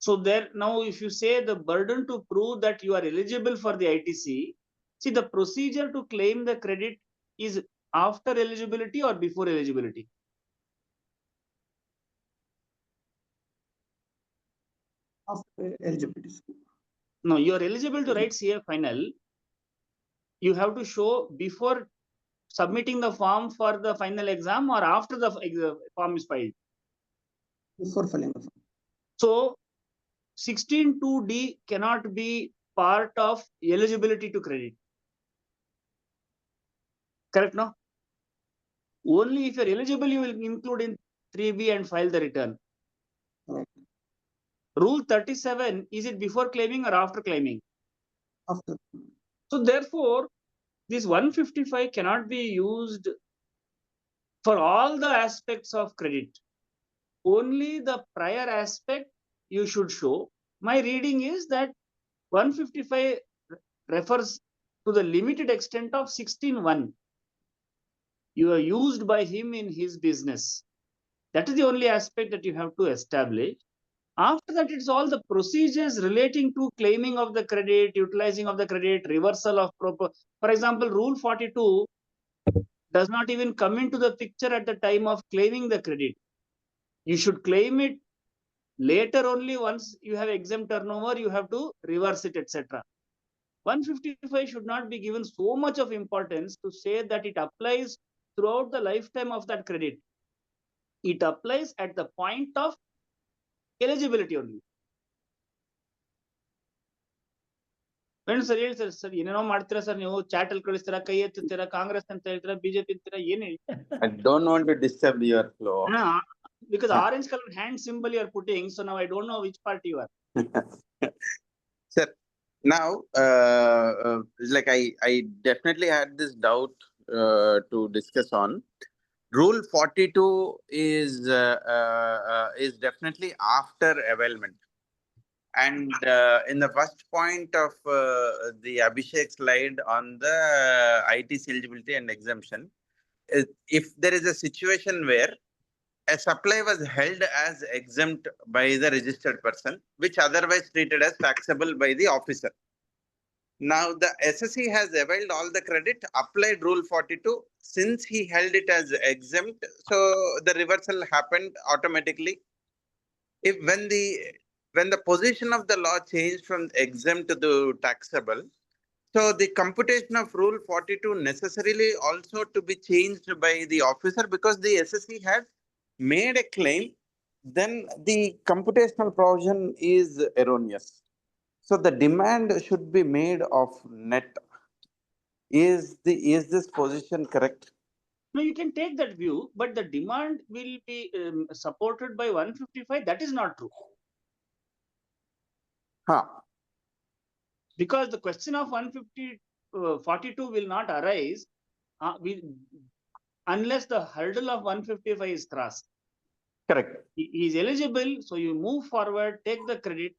[SPEAKER 2] So there now, if you say the burden to prove that you are eligible for the ITC, see the procedure to claim the credit is after eligibility or before eligibility?
[SPEAKER 7] Of eligibility.
[SPEAKER 2] No, you are eligible to write CA final. You have to show before submitting the form for the final exam or after the form is filed.
[SPEAKER 7] Before filing the form.
[SPEAKER 2] So 16.2D cannot be part of eligibility to credit. Correct, no? Only if you're eligible, you will include in 3B and file the return.
[SPEAKER 7] Right.
[SPEAKER 2] Rule 37, is it before claiming or after claiming?
[SPEAKER 7] After.
[SPEAKER 2] So therefore, this 155 cannot be used for all the aspects of credit. Only the prior aspect you should show. My reading is that 155 refers to the limited extent of 16.1. You are used by him in his business. That is the only aspect that you have to establish. After that, it's all the procedures relating to claiming of the credit, utilizing of the credit, reversal of proper. For example, Rule 42 does not even come into the picture at the time of claiming the credit. You should claim it later only. Once you have exempt turnover, you have to reverse it, etc. 155 should not be given so much of importance to say that it applies throughout the lifetime of that credit. It applies at the point of eligibility only. When sir, sir, ಏನೇನೋ ಮಾಡ್ತೀರಾ sir ನೀವು chat ಅಲ್ಲಿ ಕಳಿಸ್ತೀರಾ ಕೈ ಎತ್ತುತ್ತೀರಾ ಕಾಂಗ್ರೆಸ್ ಅಂತ ಹೇಳ್ತೀರಾ BJP ಅಂತೀರಾ ಏನ್ ಹೇಳಿ
[SPEAKER 8] I don't want to disturb your flow.
[SPEAKER 2] because orange color hand symbol you are putting, so now I don't know which party you are.
[SPEAKER 8] Sir, Now, like I definitely had this doubt to discuss on. Rule 42 is definitely after availment. And in the first point of the Abhishek slide on the ITC eligibility and exemption, if there is a situation where a supply was held as exempt by the registered person, which otherwise treated as taxable by the officer. Now the SSE has availed all the credit, applied Rule 42. Since he held it as exempt, so the reversal happened automatically. If when the position of the law changed from exempt to taxable, so the computation of Rule 42 necessarily also to be changed by the officer because the SSE had made a claim, then the computational provision is erroneous. So the demand should be made of net. Is this position correct?
[SPEAKER 2] No, you can take that view, but the demand will be supported by 155. That is not true.
[SPEAKER 8] Huh.
[SPEAKER 2] Because the question of 142 will not arise unless the hurdle of 155 is crossed.
[SPEAKER 8] Correct.
[SPEAKER 2] He is eligible, so you move forward, take the credit.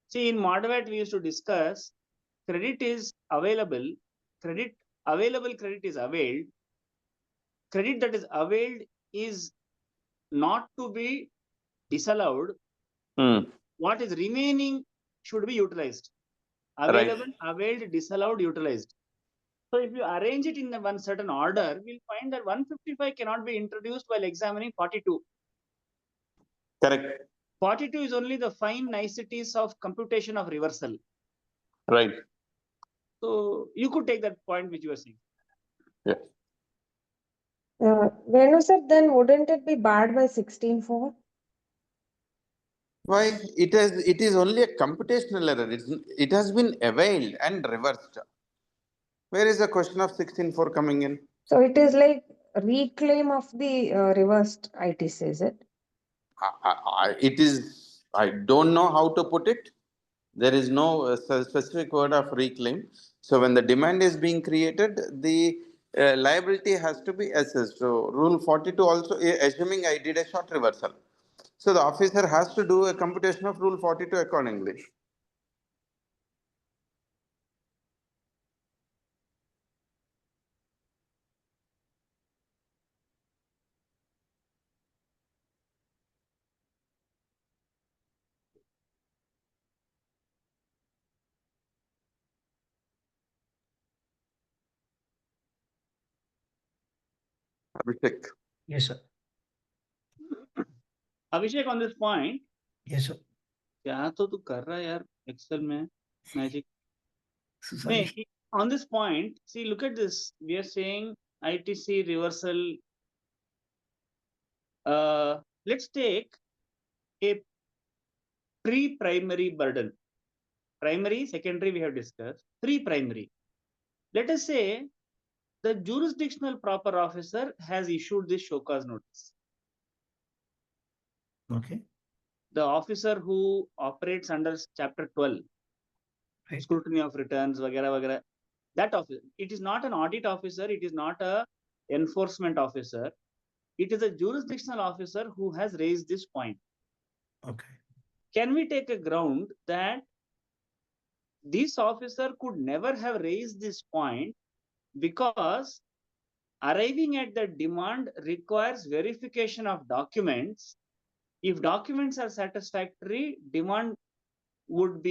[SPEAKER 2] See, in Modvat, we used to discuss credit is available, credit is availed. Credit that is availed is not to be disallowed. What is remaining should be utilized. Available, availed, disallowed, utilized. So if you arrange it in one certain order, we'll find that 155 cannot be introduced while examining 42.
[SPEAKER 8] Correct.
[SPEAKER 2] 42 is only the fine niceties of computation of reversal.
[SPEAKER 8] Right.
[SPEAKER 2] So you could take that point which you are saying.
[SPEAKER 8] Yeah.
[SPEAKER 9] Venu sir, then wouldn't it be barred by 16.4?
[SPEAKER 8] Why? It is only a computational error. It has been availed and reversed. Where is the question of 16.4 coming in?
[SPEAKER 9] So it is like a reclaim of the reversed ITC, is it?
[SPEAKER 8] It is. I don't know how to put it. There is no specific word of reclaim. So when the demand is being created, the liability has to be assessed. So Rule 42 also, assuming I did a short reversal. So the officer has to do a computation of Rule 42 accordingly. Abhishek.
[SPEAKER 1] Yes, sir.
[SPEAKER 2] Abhishek, on this point,
[SPEAKER 1] Yes, sir.
[SPEAKER 2] क्या तो तू कर रहा है यार Excel में magic.
[SPEAKER 1] Sorry.
[SPEAKER 2] On this point, see, look at this. We are saying ITC reversal. Let's take a pre-primary burden. Primary, secondary, we have discussed. Pre-primary. Let us say the jurisdictional proper officer has issued this show cause notice.
[SPEAKER 1] Okay.
[SPEAKER 2] The officer who operates under Chapter 12,
[SPEAKER 1] Right.
[SPEAKER 2] scrutiny of returns, vagara, that officer, it is not an audit officer, it is not a enforcement officer, it is a jurisdictional officer who has raised this point.
[SPEAKER 1] Okay.
[SPEAKER 2] Can we take a ground that this officer could never have raised this point because arriving at the demand requires verification of documents? If documents are satisfactory, demand would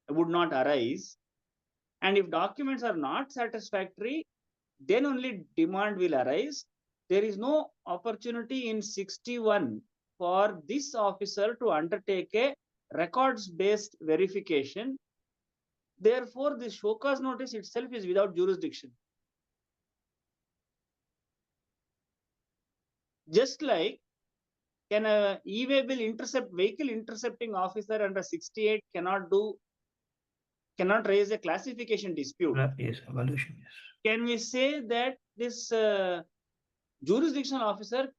[SPEAKER 2] not arise. And if documents are not satisfactory, then only demand will arise. There is no opportunity in 61 for this officer to undertake a records-based verification. Therefore, this show cause notice itself is without jurisdiction. Just like, can a e-waybill vehicle intercepting officer under 68 cannot raise a classification dispute?
[SPEAKER 1] Yes, evaluation, yes.
[SPEAKER 2] Can we say that this jurisdictional officer,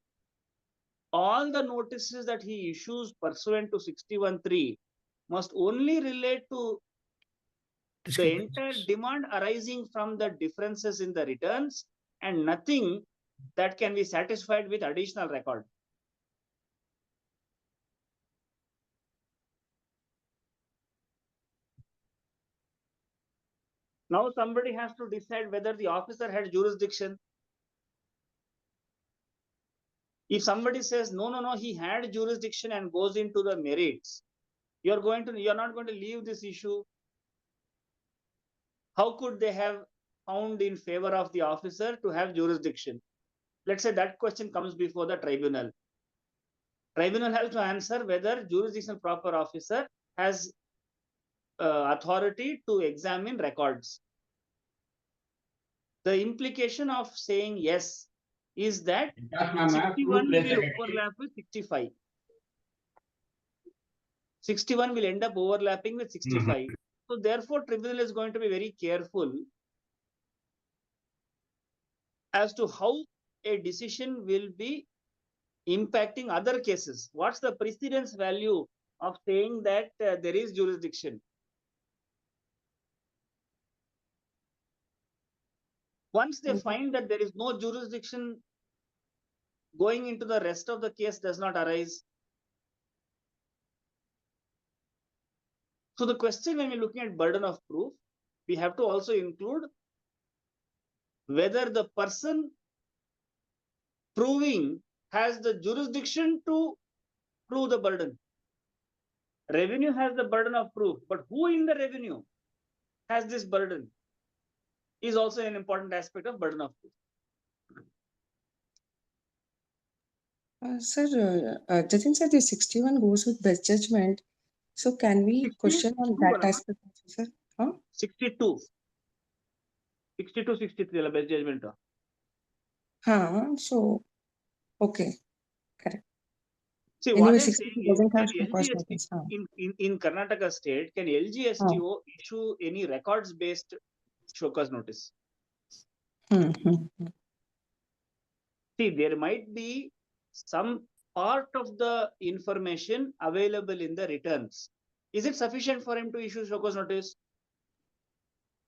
[SPEAKER 2] all the notices that he issues pursuant to 61.3 must only relate to The entire demand arising from the differences in the returns and nothing that can be satisfied with additional record. Now somebody has to decide whether the officer had jurisdiction. If somebody says, no, he had jurisdiction and goes into the merits, you're not going to leave this issue. How could they have found in favor of the officer to have jurisdiction? Let's say that question comes before the tribunal. Tribunal has to answer whether jurisdiction proper officer has authority to examine records. The implication of saying yes is that 61 will overlap with 65. 61 will end up overlapping with 65. So therefore, tribunal is going to be very careful as to how a decision will be impacting other cases. What's the precedence value of saying that there is jurisdiction? Once they find that there is no jurisdiction, going into the rest of the case does not arise. So the question when we're looking at burden of proof, we have to also include whether the person proving has the jurisdiction to prove the burden. Revenue has the burden of proof, but who in the revenue has this burden is also an important aspect of burden of proof.
[SPEAKER 4] Sir, Jatin sir, the 61 goes with best judgment. So can we question on that aspect, sir? Huh?
[SPEAKER 2] 62. 62, 63 la best judgment.
[SPEAKER 4] So, okay, correct.
[SPEAKER 2] See,
[SPEAKER 4] Anyway,
[SPEAKER 2] what I'm
[SPEAKER 4] 60
[SPEAKER 2] saying is,
[SPEAKER 4] doesn't have
[SPEAKER 2] can
[SPEAKER 4] show cause
[SPEAKER 2] LGST,
[SPEAKER 4] notice.
[SPEAKER 2] in Karnataka state, can LGSTO issue any records-based show cause notice? See, there might be some part of the information available in the returns. Is it sufficient for him to issue show cause notice?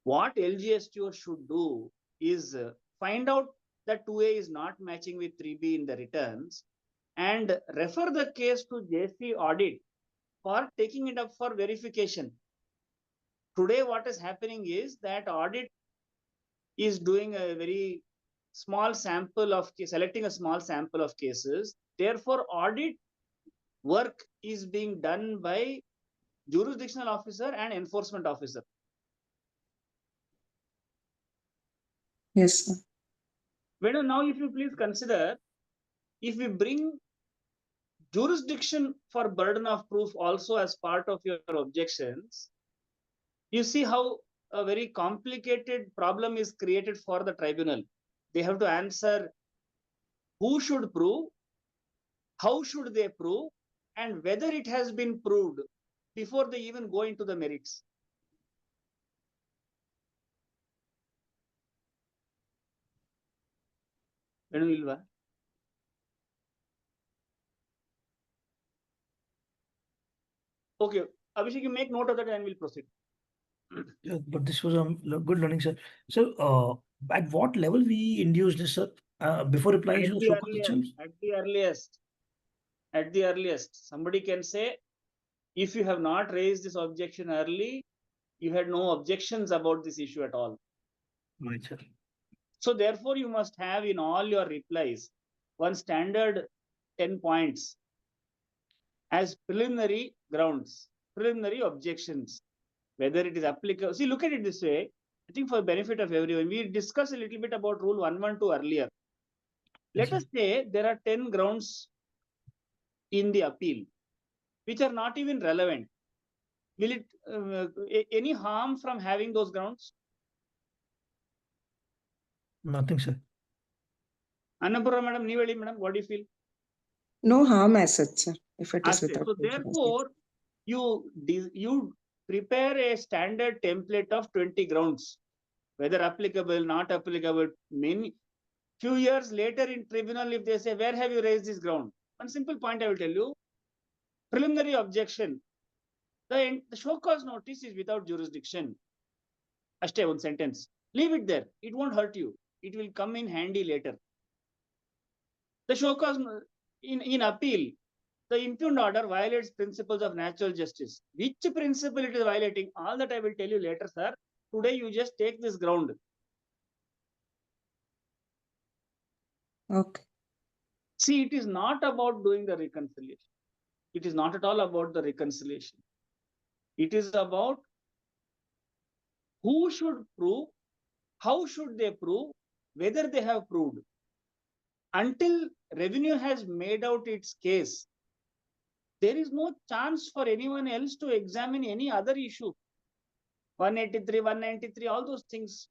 [SPEAKER 2] What LGSTO should do is find out that 2A is not matching with 3B in the returns and refer the case to JC audit for taking it up for verification. Today, what is happening is that audit is doing a very small sample of selecting a small sample of cases. Therefore, audit work is being done by jurisdictional officer and enforcement officer.
[SPEAKER 4] Yes, sir.
[SPEAKER 2] Venu, now if you please consider, if we bring jurisdiction for burden of proof also as part of your objections, you see how a very complicated problem is created for the tribunal. They have to answer who should prove, how should they prove, and whether it has been proved before they even go into the merits. Venu Ilva? Okay, Abhishek, you make note of that and we'll proceed.
[SPEAKER 1] Yeah, but this was a good learning, sir. So, at what level we induce this, sir? Before replying to the show cause itself?
[SPEAKER 2] At the earliest, somebody can say, if you have not raised this objection early, you had no objections about this issue at all.
[SPEAKER 1] Right, sir.
[SPEAKER 2] So therefore, you must have in all your replies one standard 10 points as preliminary grounds, preliminary objections, whether it is applicable. See, look at it this way. I think for the benefit of everyone, we discussed a little bit about Rule 112 earlier. Let us say there are 10 grounds in the appeal, which are not even relevant. Will it any harm from having those grounds?
[SPEAKER 1] Nothing, sir.
[SPEAKER 2] Annapurna madam, Niveli madam, what do you feel?
[SPEAKER 4] No harm as such, sir, if it is without.
[SPEAKER 2] So therefore, you prepare a standard template of 20 grounds, whether applicable, not applicable. Few years later in tribunal, if they say, where have you raised this ground? One simple point I will tell you, preliminary objection. The show cause notice is without jurisdiction. Ashte one sentence. Leave it there. It won't hurt you. It will come in handy later. The show cause in appeal, the impugned order violates principles of natural justice. Which principle it is violating? All that I will tell you later, sir. Today you just take this ground.
[SPEAKER 4] Okay.
[SPEAKER 2] See, it is not about doing the reconciliation. It is not at all about the reconciliation. It is about who should prove, how should they prove, whether they have proved. Until revenue has made out its case, there is no chance for anyone else to examine any other issue. 183, 193, all those things.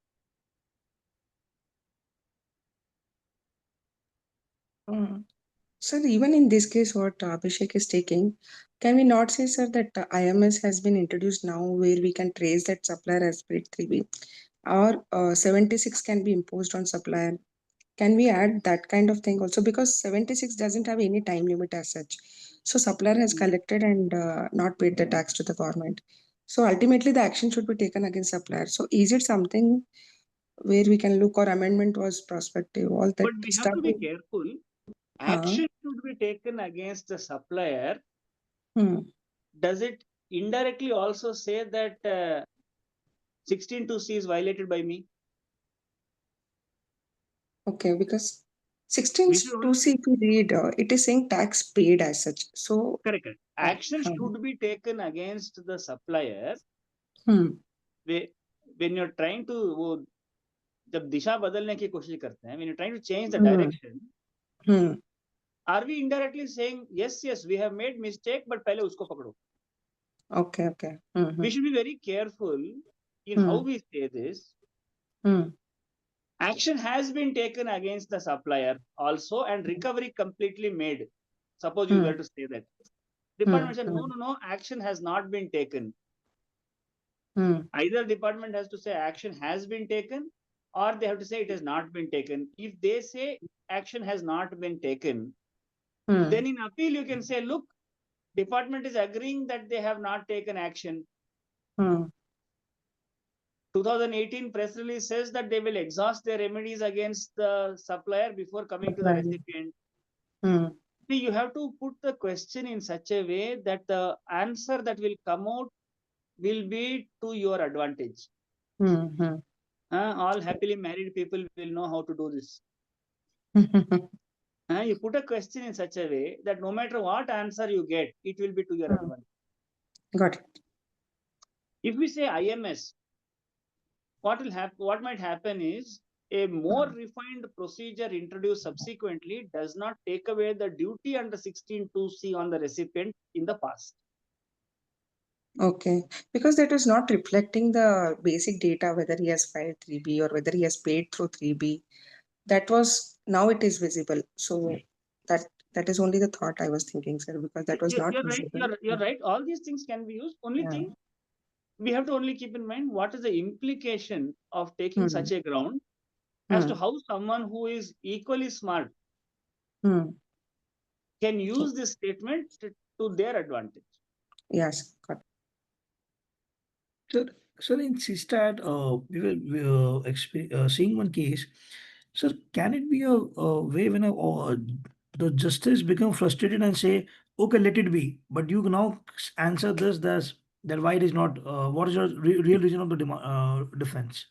[SPEAKER 4] Sir, even in this case, what Abhishek is taking, can we not say, sir, that IMS has been introduced now where we can trace that supplier has paid 3B, or 76 can be imposed on supplier? Can we add that kind of thing also? Because 76 doesn't have any time limit as such. So supplier has collected and not paid the tax to the government. So ultimately the action should be taken against supplier. So is it something where we can look, or amendment was prospective, all that
[SPEAKER 2] But we have
[SPEAKER 4] stuff?
[SPEAKER 2] to be careful. Action should be taken against the supplier. Does it indirectly also say that 16(2)(c is violated by me?
[SPEAKER 4] Okay, because 16(2)(c, if you read, it is saying tax paid as such. So
[SPEAKER 2] Correct. Action should be taken against the supplier. When you're trying to वो जब दिशा बदलने की कोशिश करते हैं, when you're trying to change the direction, are we indirectly saying yes, we have made mistake, but पहले उसको पकड़ो?
[SPEAKER 4] Okay.
[SPEAKER 2] We should be very careful in how we say this. Action has been taken against the supplier also, and recovery completely made. Suppose you were to say that. Department said, no, action has not been taken. Either department has to say action has been taken, or they have to say it has not been taken. If they say action has not been taken, then in appeal you can say, look, department is agreeing that they have not taken action. 2018 press release says that they will exhaust their remedies against the supplier before coming to the recipient. See, you have to put the question in such a way that the answer that will come out will be to your advantage. All happily married people will know how to do this. You put a question in such a way that no matter what answer you get, it will be to your advantage.
[SPEAKER 4] Got it.
[SPEAKER 2] If we say IMS, what might happen is a more refined procedure introduced subsequently does not take away the duty under 16(2)(c on the recipient in the past.
[SPEAKER 4] Okay, because that was not reflecting the basic data, whether he has filed 3B or whether he has paid through 3B. That was, now it is visible. So that is only the thought I was thinking, sir, because that was not visible.
[SPEAKER 2] You're right. All these things can be used. Only thing we have to only keep in mind what is the implication of taking such a ground as to how someone who is equally smart can use this statement to their advantage.
[SPEAKER 4] Yes, got
[SPEAKER 1] it. Sir, in CSTAT, we were seeing one case. Sir, can it be a way when the justice become frustrated and say, okay, let it be, but you now answer this, that why it is not, what is your real reason of the defense?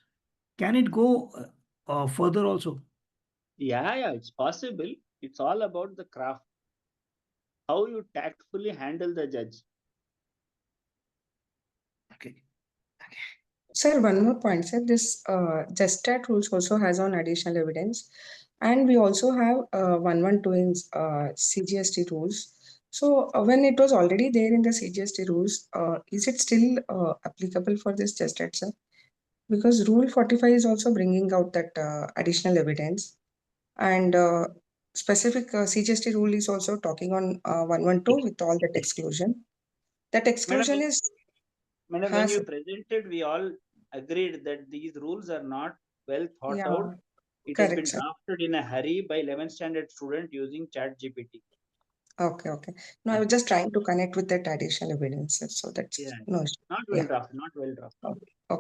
[SPEAKER 1] Can it go further also?
[SPEAKER 2] Yeah, it's possible. It's all about the craft. How you tactfully handle the judge.
[SPEAKER 1] Okay.
[SPEAKER 4] Sir, one more point, sir. This JustStat rules also has on additional evidence, and we also have 112 in CGST rules. So when it was already there in the CGST rules, is it still applicable for this JustStat, sir? Because Rule 45 is also bringing out that additional evidence, and specific CGST rule is also talking on 112 with all that exclusion. That exclusion is.
[SPEAKER 2] Madam, when you presented, we all agreed that these rules are not well thought out. It has been drafted in a hurry by 11th standard student using ChatGPT.
[SPEAKER 4] Okay. No, I was just trying to connect with that additional evidence. So that's
[SPEAKER 2] not well drafted.
[SPEAKER 4] Okay.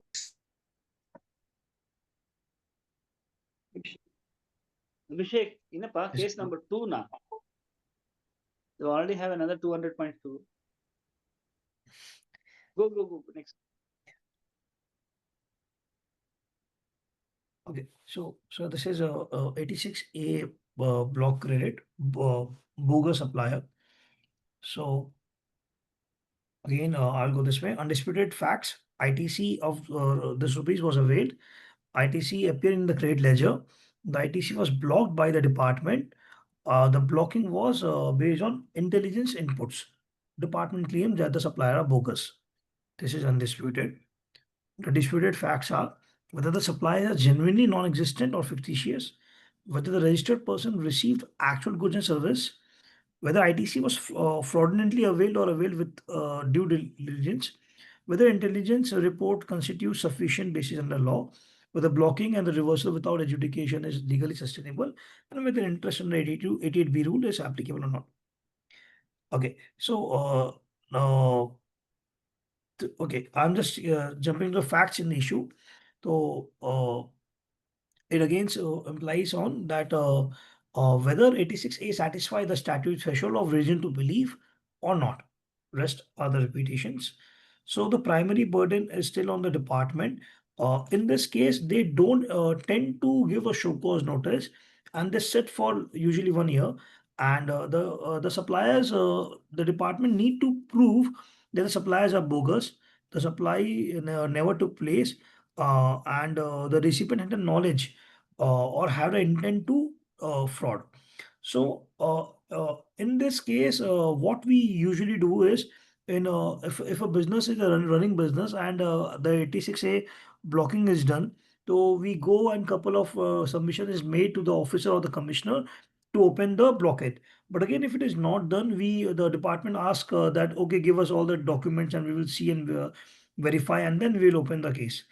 [SPEAKER 2] Abhishek, inapa,
[SPEAKER 1] Yes,
[SPEAKER 2] case number 2 na. You already have another 200.2. Go, next.
[SPEAKER 1] Okay, so this is a 86A block credit bogus supplier. So again, I'll go this way. Undisputed facts. ITC of this rupees was availed. ITC appeared in the credit ledger. The ITC was blocked by the department. The blocking was based on intelligence inputs. Department claimed that the supplier are bogus. This is undisputed. The disputed facts are whether the supplier is genuinely non-existent or fictitious, whether the registered person received actual goods and service, whether ITC was fraudulently availed or availed with due diligence, whether intelligence report constitutes sufficient basis under law, whether blocking and the reversal without adjudication is legally sustainable, and whether interest under 88B rule is applicable or not. Okay, so now, okay, I'm just jumping to the facts in the issue. So it again implies on that whether 86A satisfy the statute threshold of reason to believe or not. Rest are the repetitions. So the primary burden is still on the department. In this case, they don't tend to give a show cause notice, and they sit for usually 1 year. And the suppliers, the department need to prove that the suppliers are bogus. The supply never took place, and the recipient had the knowledge or had the intent to fraud. So in this case, what we usually do is, if a business is a running business and the 86A blocking is done, so we go and couple of submission is made to the officer or the commissioner to open the blockade. But again, if it is not done, the department ask that okay, give us all the documents and we will see and verify, and then we will open the case.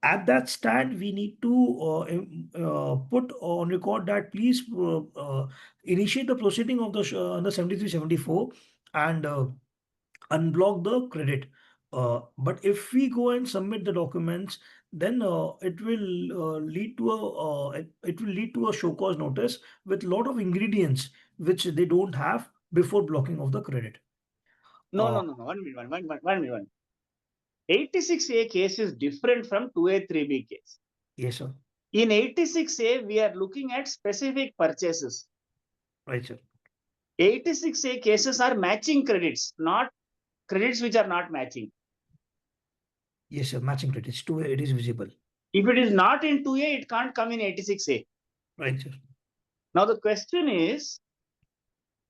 [SPEAKER 1] At that stand, we need to put on record that please initiate the proceeding of the under 7374 and unblock the credit. But if we go and submit the documents, then it will lead to a show cause notice with lot of ingredients which they don't have before blocking of the credit.
[SPEAKER 2] No. 1 minute, 1 minute. 86A case is different from 2A, 3B case.
[SPEAKER 1] Yes, sir.
[SPEAKER 2] In 86A, we are looking at specific purchases.
[SPEAKER 1] Right, sir.
[SPEAKER 2] 86A cases are matching credits, not credits which are not matching.
[SPEAKER 1] Yes, sir. Matching credits. 2A, it is visible.
[SPEAKER 2] If it is not in 2A, it can't come in 86A.
[SPEAKER 1] Right, sir.
[SPEAKER 2] Now the question is,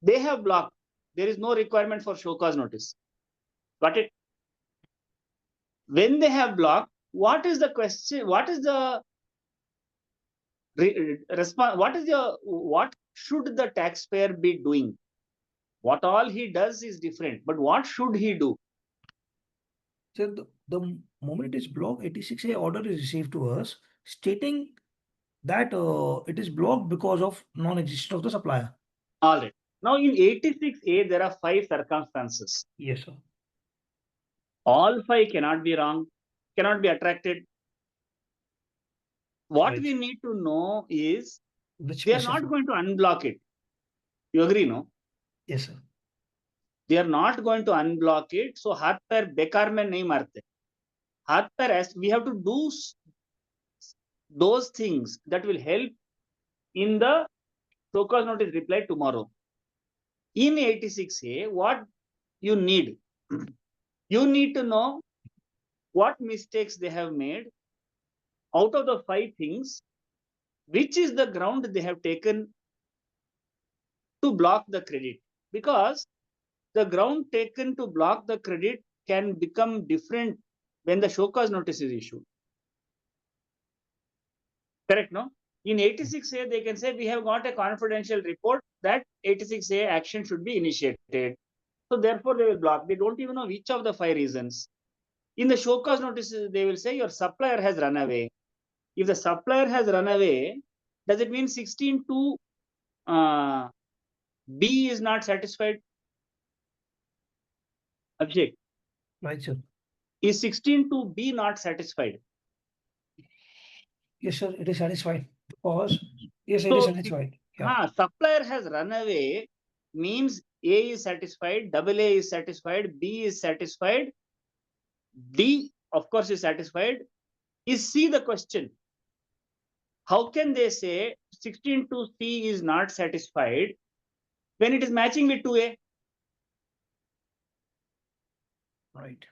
[SPEAKER 2] they have blocked. There is no requirement for show cause notice. Got it? When they have blocked, what is the question? What is the response? What should the taxpayer be doing? What all he does is different, but what should he do?
[SPEAKER 1] So the moment it is blocked, 86A order is received to us stating that it is blocked because of non-existence of the supplier.
[SPEAKER 2] All right. Now in 86A, there are 5 circumstances.
[SPEAKER 1] Yes, sir.
[SPEAKER 2] All 5 cannot be wrong, cannot be attracted. What
[SPEAKER 1] Right.
[SPEAKER 2] we need to know is
[SPEAKER 1] Which
[SPEAKER 2] they are
[SPEAKER 1] specific-
[SPEAKER 2] not going to unblock it. You agree, no?
[SPEAKER 1] Yes, sir.
[SPEAKER 2] They are not going to unblock it. So हाथ पैर बेकार में नहीं मारते. हाथ पैर, we have to do those things that will help in the show cause notice reply tomorrow. In 86A, what you need? You need to know what mistakes they have made. Out of the 5 things, which is the ground they have taken to block the credit? Because the ground taken to block the credit can become different when the show cause notice is issued. Correct, no? In 86A, they can say we have got a confidential report that 86A action should be initiated. So therefore, they will block. They don't even know which of the 5 reasons. In the show cause notices, they will say your supplier has run away. If the supplier has run away, does it mean 16(2) B is not satisfied? Abhishek,
[SPEAKER 1] Right, sir.
[SPEAKER 2] is 16(2) B not satisfied?
[SPEAKER 1] Yes, sir. It is satisfied. Pause. Yes, it is satisfied. Yeah.
[SPEAKER 2] Supplier has run away means A is satisfied, double A is satisfied, B is satisfied, D of course is satisfied. Is C the question? How can they say 16 to C is not satisfied when it is matching with 2A?
[SPEAKER 1] Right.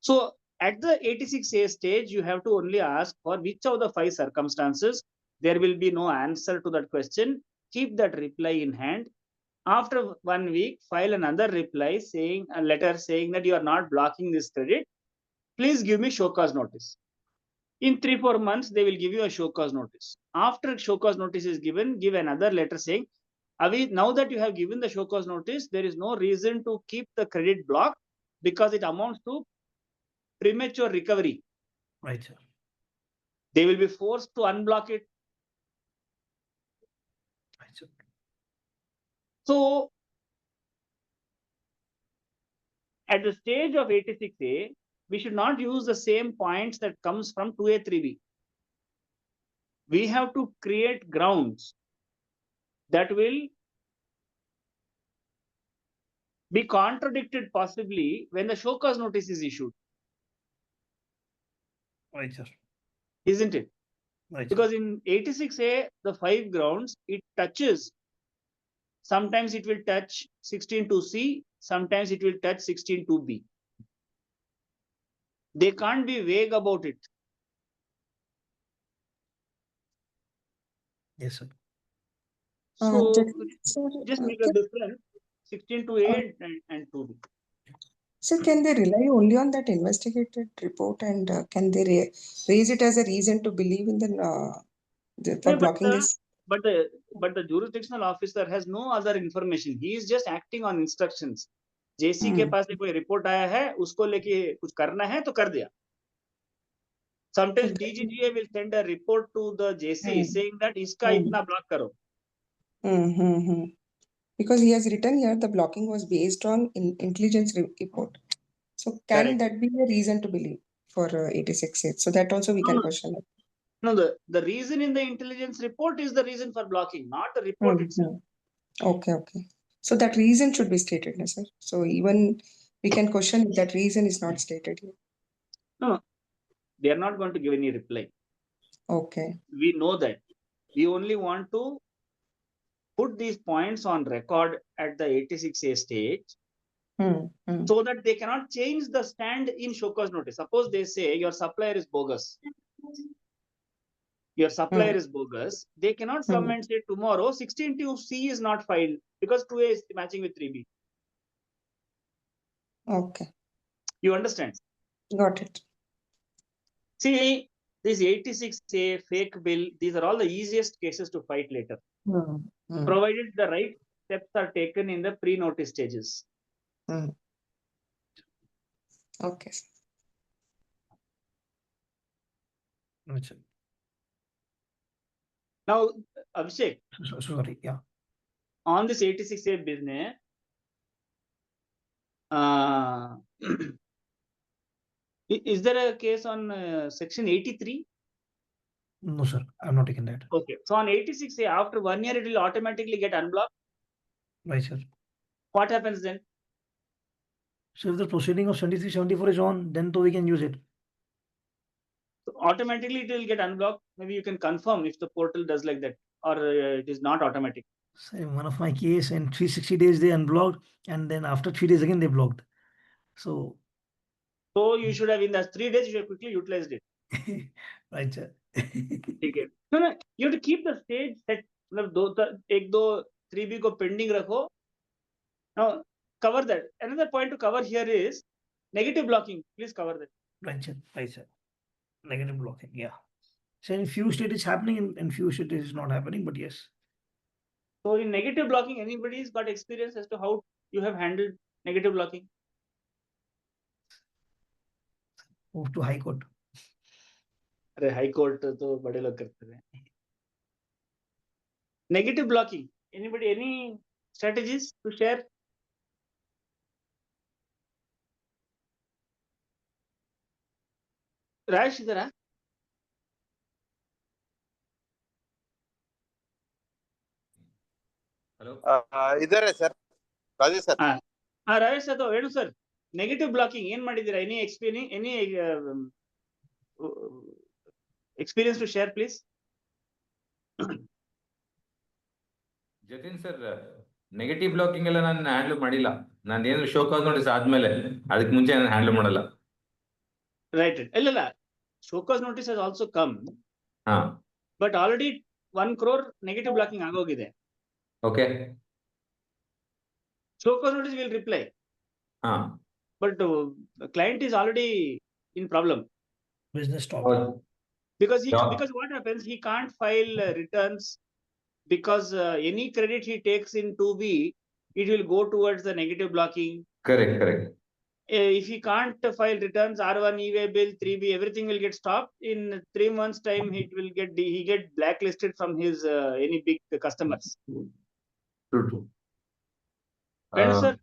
[SPEAKER 2] So at the 86A stage, you have to only ask for which of the 5 circumstances. There will be no answer to that question. Keep that reply in hand. After 1 week, file another reply saying a letter saying that you are not blocking this credit. Please give me show cause notice. In 3-4 months, they will give you a show cause notice. After show cause notice is given, give another letter saying, Avi, now that you have given the show cause notice, there is no reason to keep the credit blocked because it amounts to premature recovery.
[SPEAKER 1] Right, sir.
[SPEAKER 2] They will be forced to unblock it.
[SPEAKER 1] Right, sir.
[SPEAKER 2] So at the stage of 86A, we should not use the same points that comes from 2A, 3B. We have to create grounds that will be contradicted possibly when the show cause notice is issued,
[SPEAKER 1] Right, sir.
[SPEAKER 2] isn't it?
[SPEAKER 1] Right, sir.
[SPEAKER 2] Because in 86A, the 5 grounds, it touches. Sometimes it will touch 16 to C, sometimes it will touch 16 to B. They can't be vague about it.
[SPEAKER 1] Yes, sir.
[SPEAKER 2] So
[SPEAKER 4] Sir,
[SPEAKER 2] just make a difference 16 to A and 2B.
[SPEAKER 4] so can they rely only on that investigated report and can they raise it as a reason to believe in for
[SPEAKER 2] Yeah,
[SPEAKER 4] blocking this?
[SPEAKER 2] but the jurisdictional officer has no other information. He is just acting on instructions. JC के पास कोई report आया है, उसको लेके कुछ करना है तो कर दिया. Sometimes DGGA will send a report to the JC saying that इसका इतना block करो.
[SPEAKER 4] Because he has written here the blocking was based on intelligence report. So can
[SPEAKER 2] Correct.
[SPEAKER 4] that be a reason to believe for 86? So that also we can question.
[SPEAKER 2] No, the reason in the intelligence report is the reason for blocking, not the report itself.
[SPEAKER 4] Okay. So that reason should be stated, no, sir. So even we can question if that reason is not stated here.
[SPEAKER 2] No, they are not going to give any reply.
[SPEAKER 4] Okay.
[SPEAKER 2] We know that. We only want to put these points on record at the 86A stage so that they cannot change the stand in show cause notice. Suppose they say your supplier is bogus. Your supplier is bogus. They cannot come and say tomorrow 16 to C is not filed because 2A is matching with 3B.
[SPEAKER 4] Okay.
[SPEAKER 2] You understand?
[SPEAKER 4] Got it.
[SPEAKER 2] See, this 86A fake bill, these are all the easiest cases to fight later, provided the right steps are taken in the pre-notice stages.
[SPEAKER 4] Okay.
[SPEAKER 1] Right, sir.
[SPEAKER 2] Now, Abhishek,
[SPEAKER 1] Sorry, yeah.
[SPEAKER 2] on this 86A business, is there a case on section 83?
[SPEAKER 1] No, sir. I've not taken that.
[SPEAKER 2] Okay. So on 86A, after 1 year, it will automatically get unblocked.
[SPEAKER 1] Right, sir.
[SPEAKER 2] What happens then?
[SPEAKER 1] So if the proceeding of 73, 74 is on, then we can use it.
[SPEAKER 2] So automatically it will get unblocked. Maybe you can confirm if the portal does like that, or it is not automatic.
[SPEAKER 1] So in one of my case, in 360 days they unblocked, and then after 3 days again they blocked. So
[SPEAKER 2] you should have in the 3 days you should have quickly utilized it.
[SPEAKER 1] right, sir.
[SPEAKER 2] Okay. No, you have to keep the stage set. मतलब 3B को pending रखो. Now cover that. Another point to cover here is negative blocking. Please cover that.
[SPEAKER 1] Right, sir. Right, sir. Negative blocking, yeah. So in few states it's happening, in few states it's not happening, but yes.
[SPEAKER 2] So in negative blocking, anybody's got experience as to how you have handled negative blocking?
[SPEAKER 1] Move to High Court.
[SPEAKER 2] अरे high court तो बड़े लोग करते हैं. Negative blocking. Anybody, any strategies to share? Rash, idhar aa.
[SPEAKER 5] Hello.
[SPEAKER 8] ಇದಾರೆ sir, Rajesh sir.
[SPEAKER 2] Rajesh sir, ಹೇಳು sir. Negative blocking ಏನ್ ಮಾಡಿದ್ದೀರಾ? Any experience to share please.
[SPEAKER 5] Jatin sir, negative blocking ಎಲ್ಲ ನಾನು ಹ್ಯಾಂಡಲ್ ಮಾಡಿಲ್ಲ. ನಾನು ಏನಾದ್ರು ಶೋ ಕಾಸ್ ನೋಟಿಸ್ ಆದ್ಮೇಲೆ, ಅದಕ್ಕೆ ಮುಂಚೆ ನಾನು ಹ್ಯಾಂಡಲ್ ಮಾಡಲ್ಲ.
[SPEAKER 2] ರೈಟ್. ಇಲ್ಲ, show cause notice has also come,
[SPEAKER 5] ಹಾ,
[SPEAKER 2] but already 1 crore negative blocking ಆಗೋಗಿದೆ.
[SPEAKER 5] Okay.
[SPEAKER 2] Show cause notice will reply,
[SPEAKER 5] ಹಾ,
[SPEAKER 2] but client is already in problem
[SPEAKER 1] Business stop.
[SPEAKER 2] because
[SPEAKER 5] Yeah.
[SPEAKER 2] because what happens, he can't file returns because any credit he takes in 2B, it will go towards the negative blocking.
[SPEAKER 5] correct.
[SPEAKER 2] If he can't file returns, R1, e-way bill, 3B, everything will get stopped. In 3 months time, he get blacklisted from his any big customers.
[SPEAKER 5] True.
[SPEAKER 2] Sir,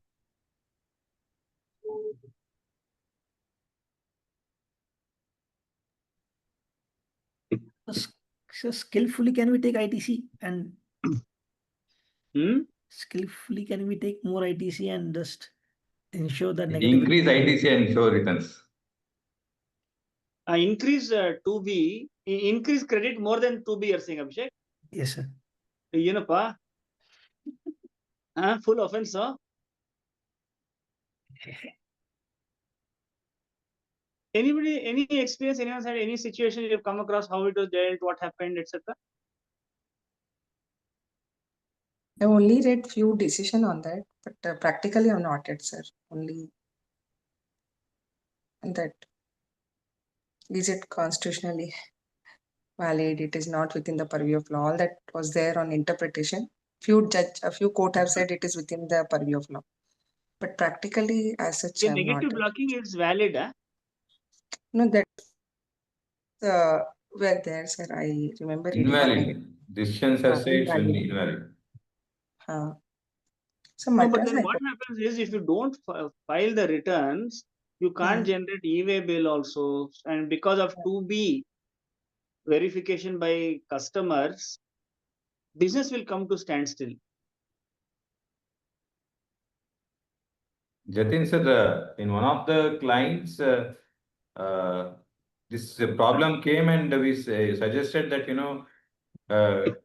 [SPEAKER 1] So skillfully can we take ITC and skillfully can we take more ITC and just ensure that negative
[SPEAKER 5] Increase ITC and show returns.
[SPEAKER 2] increase 2B, increase credit more than 2B, you're saying, Abhishek?
[SPEAKER 1] Yes, sir.
[SPEAKER 2] ಏನಪ್ಪಾ, full offense. Anybody, any experience, anyone's had any situation you've come across, how it was dealt, what happened, etc.?
[SPEAKER 4] I only read few decision on that, but practically I've not yet, sir. Only that. Is it constitutionally valid? It is not within the purview of law. All that was there on interpretation. A few court have said it is within the purview of law. But practically, as such,
[SPEAKER 2] The
[SPEAKER 4] I'm
[SPEAKER 2] negative
[SPEAKER 4] not.
[SPEAKER 2] blocking is valid,
[SPEAKER 4] No, that were there, sir. I remember reading.
[SPEAKER 5] Invalid. Decisions are said it's invalid.
[SPEAKER 4] So
[SPEAKER 2] No, but
[SPEAKER 4] Madras
[SPEAKER 2] then
[SPEAKER 4] High
[SPEAKER 2] what
[SPEAKER 4] Court-
[SPEAKER 2] happens is, if you don't file the returns, you can't generate e-way bill also, and because of 2B verification by customers, business will come to standstill.
[SPEAKER 5] Jatin sir, in one of the clients, this problem came and we suggested that,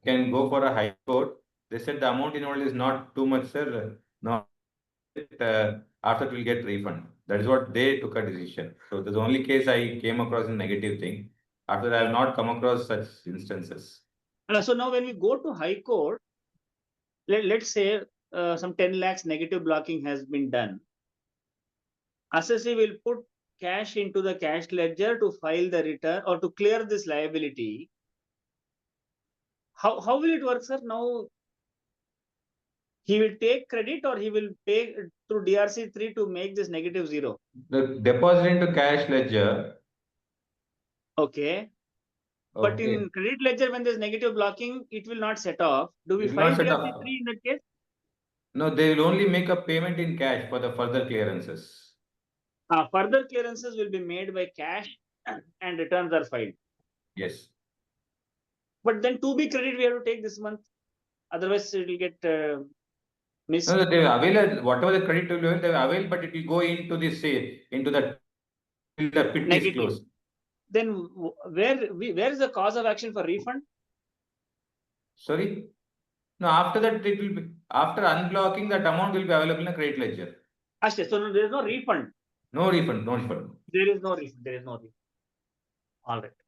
[SPEAKER 5] can go for a high court. They said the amount involved is not too much, sir. No, after it will get refund. That is what they took a decision. So that's the only case I came across a negative thing. After that, I have not come across such instances.
[SPEAKER 2] So now when we go to high court, let's say some 10 lakhs negative blocking has been done. Assessee will put cash into the cash ledger to file the return or to clear this liability. How will it work, sir? Now he will take credit or he will pay through DRC3 to make this negative zero?
[SPEAKER 5] The deposit into cash ledger.
[SPEAKER 2] Okay. But in credit ledger, when there's negative blocking, it will not set off. Do we file DRC3 in that case?
[SPEAKER 5] No, they will only make a payment in cash for the further clearances.
[SPEAKER 2] Further clearances will be made by cash and returns are filed.
[SPEAKER 5] Yes.
[SPEAKER 2] But then 2B credit we have to take this month. Otherwise, it will get missed.
[SPEAKER 5] No, they will avail whatever the credit will be, they will avail, but it will go into this, into the pit is closed.
[SPEAKER 2] Then where is the cause of action for refund?
[SPEAKER 5] Sorry? No, after that it will be, after unblocking, that amount will be available in a credit ledger.
[SPEAKER 2] So there is no refund.
[SPEAKER 5] No refund.
[SPEAKER 2] There is no refund. All right.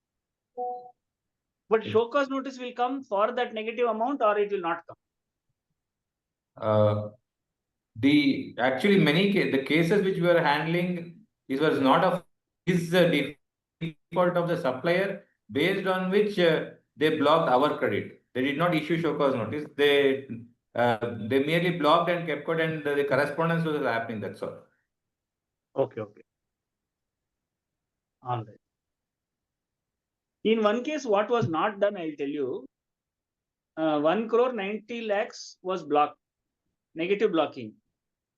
[SPEAKER 2] But show cause notice will come for that negative amount or it will not come?
[SPEAKER 5] Actually the cases which we are handling, it was not of this default of the supplier, based on which they blocked our credit. They did not issue show cause notice. They merely blocked and kept it, and the correspondence was happening. That's all.
[SPEAKER 2] Okay. All right. In one case, what was not done, I'll tell you. 1 crore 90 lakhs was blocked, negative blocking.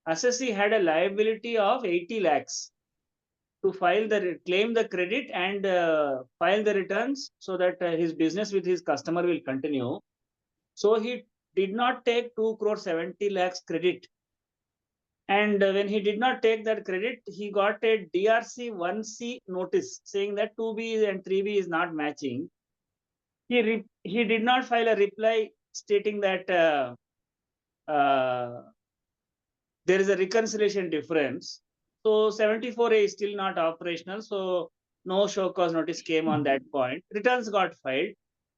[SPEAKER 2] Assessee had a liability of 80 lakhs to claim the credit and file the returns so that his business with his customer will continue. So he did not take 2 crore 70 lakhs credit. And when he did not take that credit, he got a DRC 1C notice saying that 2B and 3B is not matching. He did not file a reply stating that there is a reconciliation difference. So 74A is still not operational. So no show cause notice came on that point. Returns got filed.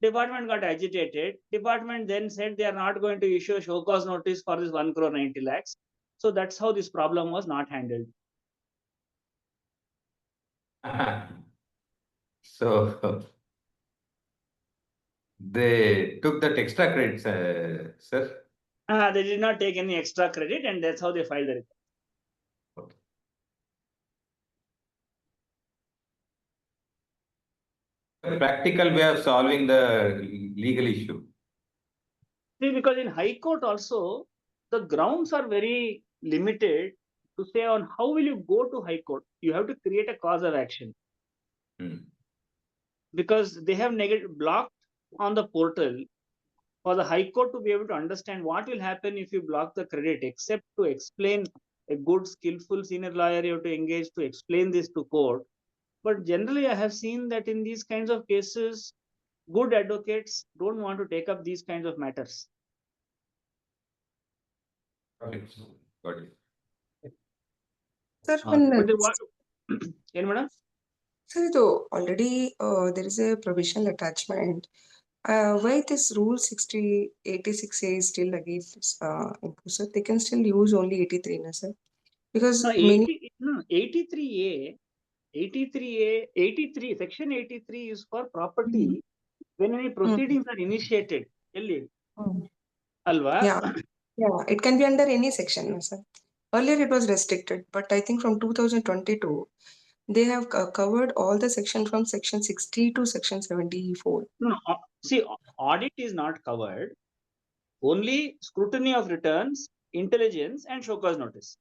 [SPEAKER 2] Department got agitated. Department then said they are not going to issue a show cause notice for this 1 crore 90 lakhs. So that's how this problem was not handled.
[SPEAKER 5] So they took that extra credits, sir.
[SPEAKER 2] They did not take any extra credit, and that's how they filed the report.
[SPEAKER 5] Okay. A practical way of solving the legal issue.
[SPEAKER 2] See, because in High Court also, the grounds are very limited to say on how will you go to High Court. You have to create a cause of action. Because they have blocked on the portal for the High Court to be able to understand what will happen if you block the credit, except to explain. A good, skillful senior lawyer you have to engage to explain this to court. But generally, I have seen that in these kinds of cases, good advocates don't want to take up these kinds of matters.
[SPEAKER 5] Got it. Got it.
[SPEAKER 4] Sir,
[SPEAKER 2] madam?
[SPEAKER 4] Sir, though already there is a provisional attachment. Why this rule 86A is still again imposed, sir? They can still use only 83, na, sir? Because
[SPEAKER 2] No,
[SPEAKER 4] many
[SPEAKER 2] 83A, section 83 is for property when any proceedings are initiated. Alva?
[SPEAKER 4] Yeah, it can be under any section, na, sir. Earlier it was restricted, but I think from 2022, they have covered all the section from section 60 to section 74.
[SPEAKER 2] No, see, audit is not covered. Only scrutiny of returns, intelligence, and show cause notice.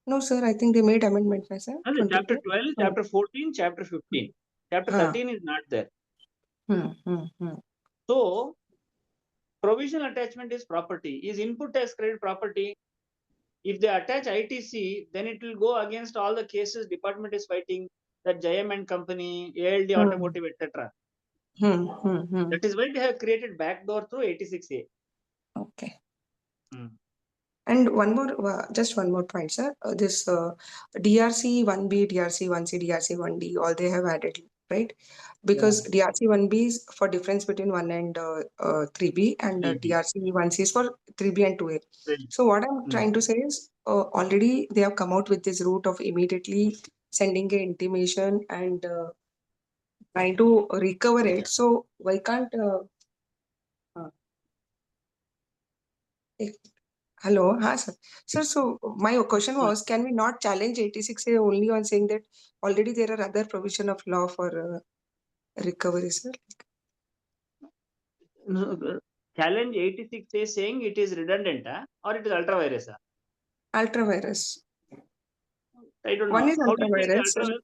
[SPEAKER 4] No, sir, I think they made amendment, na, sir.
[SPEAKER 2] Chapter 12, chapter 14, chapter 15. Chapter 13 is not there. So, provisional attachment is property. Is input tax credit property? If they attach ITC, then it will go against all the cases department is fighting, that Jayam and Company, ALD Automotive, etc. That is why they have created backdoor through 86A.
[SPEAKER 4] Okay. And one more, just one more point, sir. This DRC 1B, DRC 1C, DRC 1D, all they have added, right? Because DRC 1B is for difference between 1 and 3B, and DRC 1C is for 3B and 2A. So what I'm trying to say is, already they have come out with this route of immediately sending an intimation and trying to recover it. So why can't hello, sir. Sir, so my question was, can we not challenge 86A only on saying that already there are other provision of law for recovery, sir?
[SPEAKER 2] Challenge 86A saying it is redundant, or it is ultra-virus?
[SPEAKER 4] Ultra-virus.
[SPEAKER 2] I don't know.
[SPEAKER 4] One is
[SPEAKER 2] How do you say
[SPEAKER 4] ultra-virus.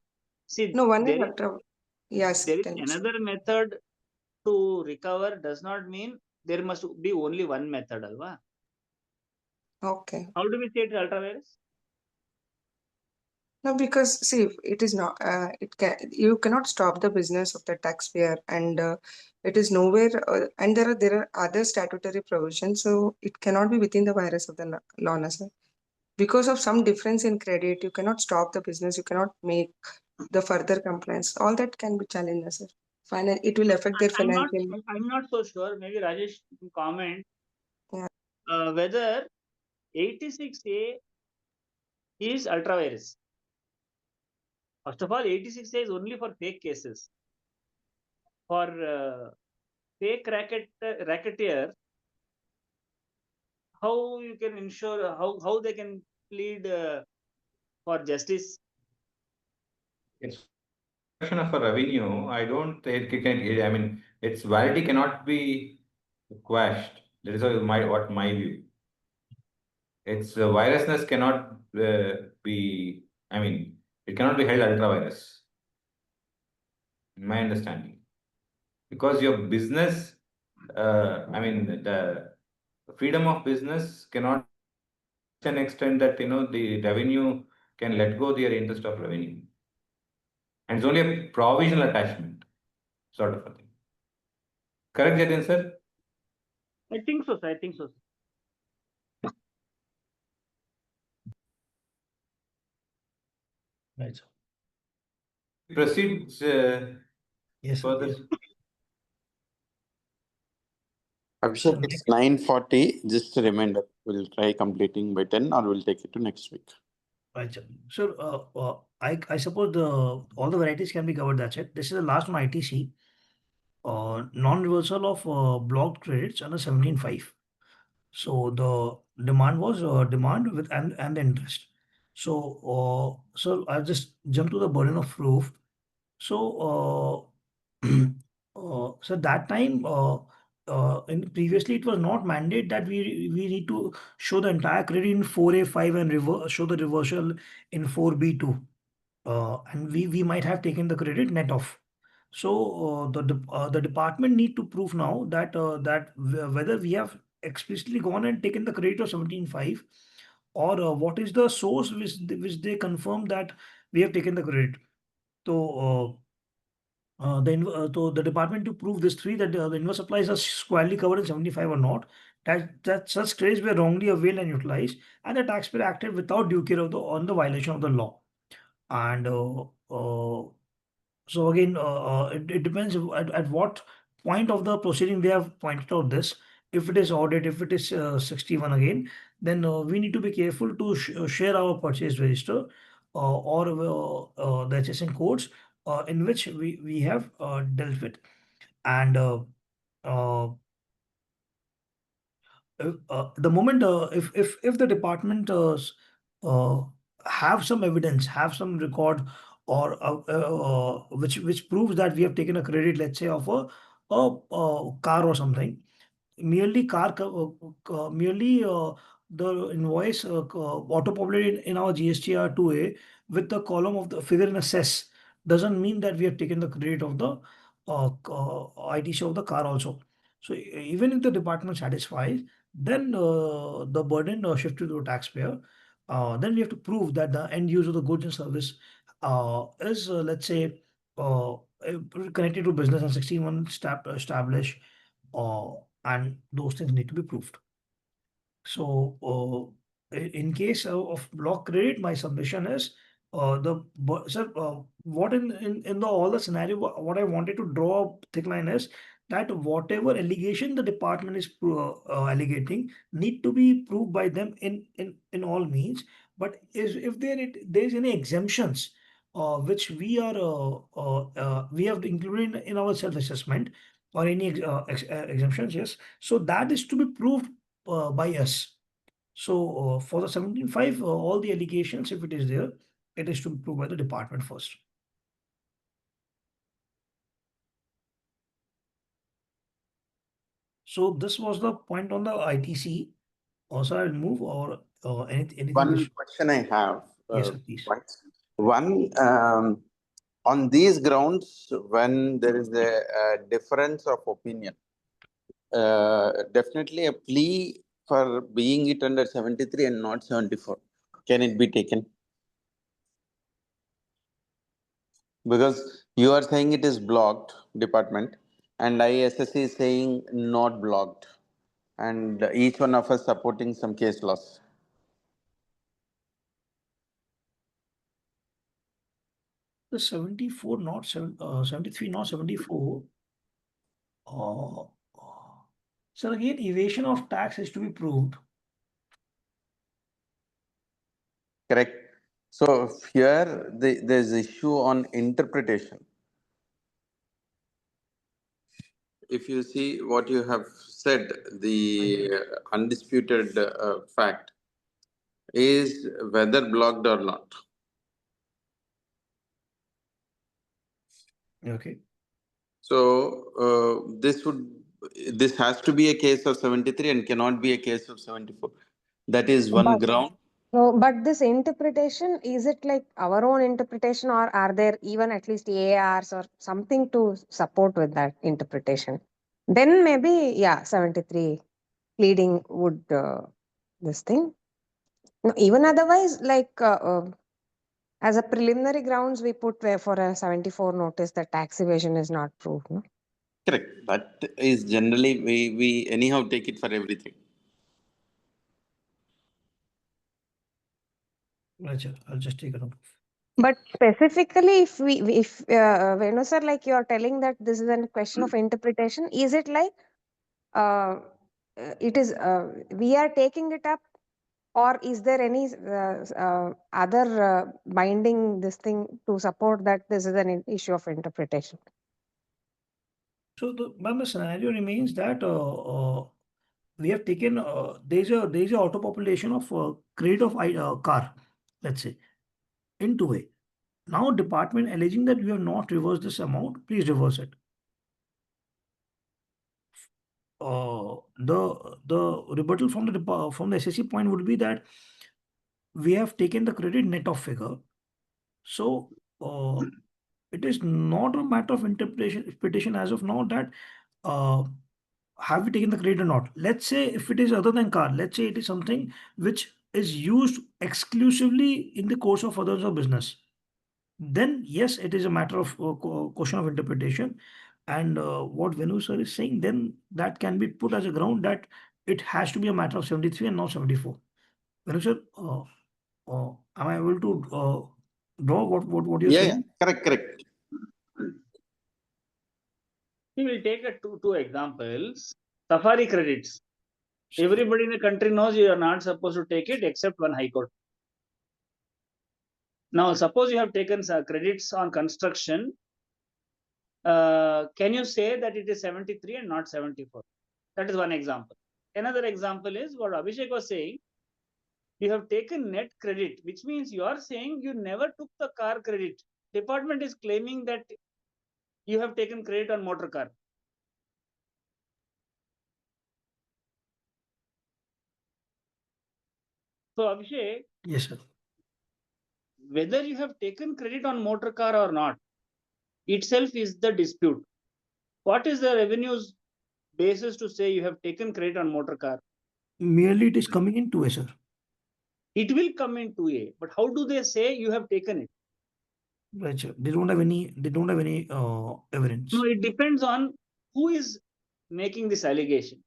[SPEAKER 2] See,
[SPEAKER 4] no, one is ultra. Yes.
[SPEAKER 2] There is another method to recover does not mean there must be only one method, alva?
[SPEAKER 4] Okay.
[SPEAKER 2] How do we say it is ultra-virus?
[SPEAKER 4] No, because see, it is not. You cannot stop the business of the taxpayer, and it is nowhere. And there are other statutory provisions, so it cannot be within the virus of the law, na, sir. Because of some difference in credit, you cannot stop the business. You cannot make the further complaints. All that can be challenged, sir. Finally, it will affect their financial.
[SPEAKER 2] I'm not so sure. Maybe Rajesh can comment.
[SPEAKER 4] Yeah.
[SPEAKER 2] Whether 86A is ultra-virus. First of all, 86A is only for fake cases. For fake racketeer, how you can ensure, how they can plead for justice?
[SPEAKER 5] It's question of a revenue. I don't think it can, I mean, its validity cannot be quashed. That is what my view. Its viruseness cannot be, I mean, it cannot be held ultra-virus, in my understanding. Because your business I mean, the freedom of business cannot to an extent that the revenue can let go their interest of revenue. And it's only a provisional attachment, sort of a thing. Correct, Jatin sir?
[SPEAKER 2] I think so, sir. I think so.
[SPEAKER 1] Right, sir.
[SPEAKER 5] Proceed
[SPEAKER 1] Yes, sir,
[SPEAKER 5] further.
[SPEAKER 1] please.
[SPEAKER 8] Abhishek,
[SPEAKER 1] So
[SPEAKER 8] it's 9:40. Just a reminder, we'll try completing by 10 or we'll take it to next week.
[SPEAKER 1] Right, sir. So, I suppose all the varieties can be covered. That's it. This is the last one, ITC. Non-reversal of blocked credits under 17.5. So the demand was demand with and the interest. So I'll just jump to the burden of proof. So so that time in previously it was not mandate that we need to show the entire credit in 4A5 and show the reversal in 4B2. And we might have taken the credit net off. So the department need to prove now that whether we have explicitly gone and taken the credit of 17.5 or what is the source which they confirm that we have taken the credit. So so the department to prove this three that the inverse supplies are squarely covered in 75 or not, that such credits were wrongly availed and utilized, and the taxpayer acted without due care on the violation of the law. And so again, it depends at what point of the proceeding they have pointed out this. If it is audit, if it is 61 again, then we need to be careful to share our purchase register or the HSN codes in which we have dealt with. And the moment if the department have some evidence, have some record, or which proves that we have taken a credit, let's say of a car or something, merely merely the invoice auto-populated in our GSTR 2A with the column of the figure in a cess doesn't mean that we have taken the credit of the ITC of the car also. So even if the department satisfies, then the burden shifted to the taxpayer. Then we have to prove that the end use of the goods and service is, let's say, connected to business and 61 established, and those things need to be proved. So, in case of block credit, my submission is sir, what in the all the scenario, what I wanted to draw a thick line is that whatever allegation the department is allegating need to be proved by them in all means. But if there is any exemptions which we have included in our self-assessment or any exemptions, yes. So that is to be proved by us. So for the 17.5, all the allegations, if it is there, it is to be proved by the department first. So this was the point on the ITC. Also, I'll move or anything.
[SPEAKER 8] One question I have.
[SPEAKER 1] Yes, sir, please.
[SPEAKER 8] One, on these grounds, when there is a difference of opinion, definitely a plea for being it under 73 and not 74, can it be taken? Because you are saying it is blocked, department, and ISSC is saying not blocked, and each one of us supporting some case laws.
[SPEAKER 1] The 74, not 73, not 74. So again, evasion of tax is to be proved.
[SPEAKER 8] Correct. So here there's issue on interpretation. If you see what you have said, the undisputed fact is whether blocked or not.
[SPEAKER 1] Okay.
[SPEAKER 8] So this has to be a case of 73 and cannot be a case of 74. That is one ground.
[SPEAKER 9] So, but this interpretation, is it like our own interpretation, or are there even at least AARs or something to support with that interpretation? Then maybe, yeah, 73 pleading would, this thing. No, even otherwise, like, as a preliminary grounds, we put where for a 74 notice that tax evasion is not proved, no?
[SPEAKER 8] Correct. That is generally, we anyhow take it for everything.
[SPEAKER 1] Right, sir. I'll just take a note.
[SPEAKER 9] But specifically, if Venu sir, like you're telling that this is a question of interpretation, is it like it is we are taking it up, or is there any other binding this thing to support that this is an issue of interpretation?
[SPEAKER 1] So the scenario remains that we have taken there's a auto population of credit of car, let's say, in 2A. Now department alleging that you have not reversed this amount, please reverse it. The rebuttal from the SSC point would be that we have taken the credit net of figure. So it is not a matter of interpretation as of now that have we taken the credit or not. Let's say if it is other than car, let's say it is something which is used exclusively in the course of others of business. Then yes, it is a matter of question of interpretation. And what Venu sir is saying, then that can be put as a ground that it has to be a matter of 73 and not 74. Venu sir, am I able to draw what you're
[SPEAKER 8] Yeah,
[SPEAKER 1] saying?
[SPEAKER 8] correct.
[SPEAKER 2] We will take two examples. Safari credits. Everybody in the country knows you are not supposed to take it except one high court. Now, suppose you have taken credits on construction. Can you say that it is 73 and not 74? That is one example. Another example is what Abhishek was saying. You have taken net credit, which means you are saying you never took the car credit. Department is claiming that you have taken credit on motor car. So Abhishek,
[SPEAKER 1] Yes, sir.
[SPEAKER 2] whether you have taken credit on motor car or not, itself is the dispute. What is the revenues basis to say you have taken credit on motor car?
[SPEAKER 1] Merely it is coming in 2A, sir.
[SPEAKER 2] It will come in 2A, but how do they say you have taken it?
[SPEAKER 1] Right, sir. They don't have any evidence.
[SPEAKER 2] No, it depends on who is making this allegation.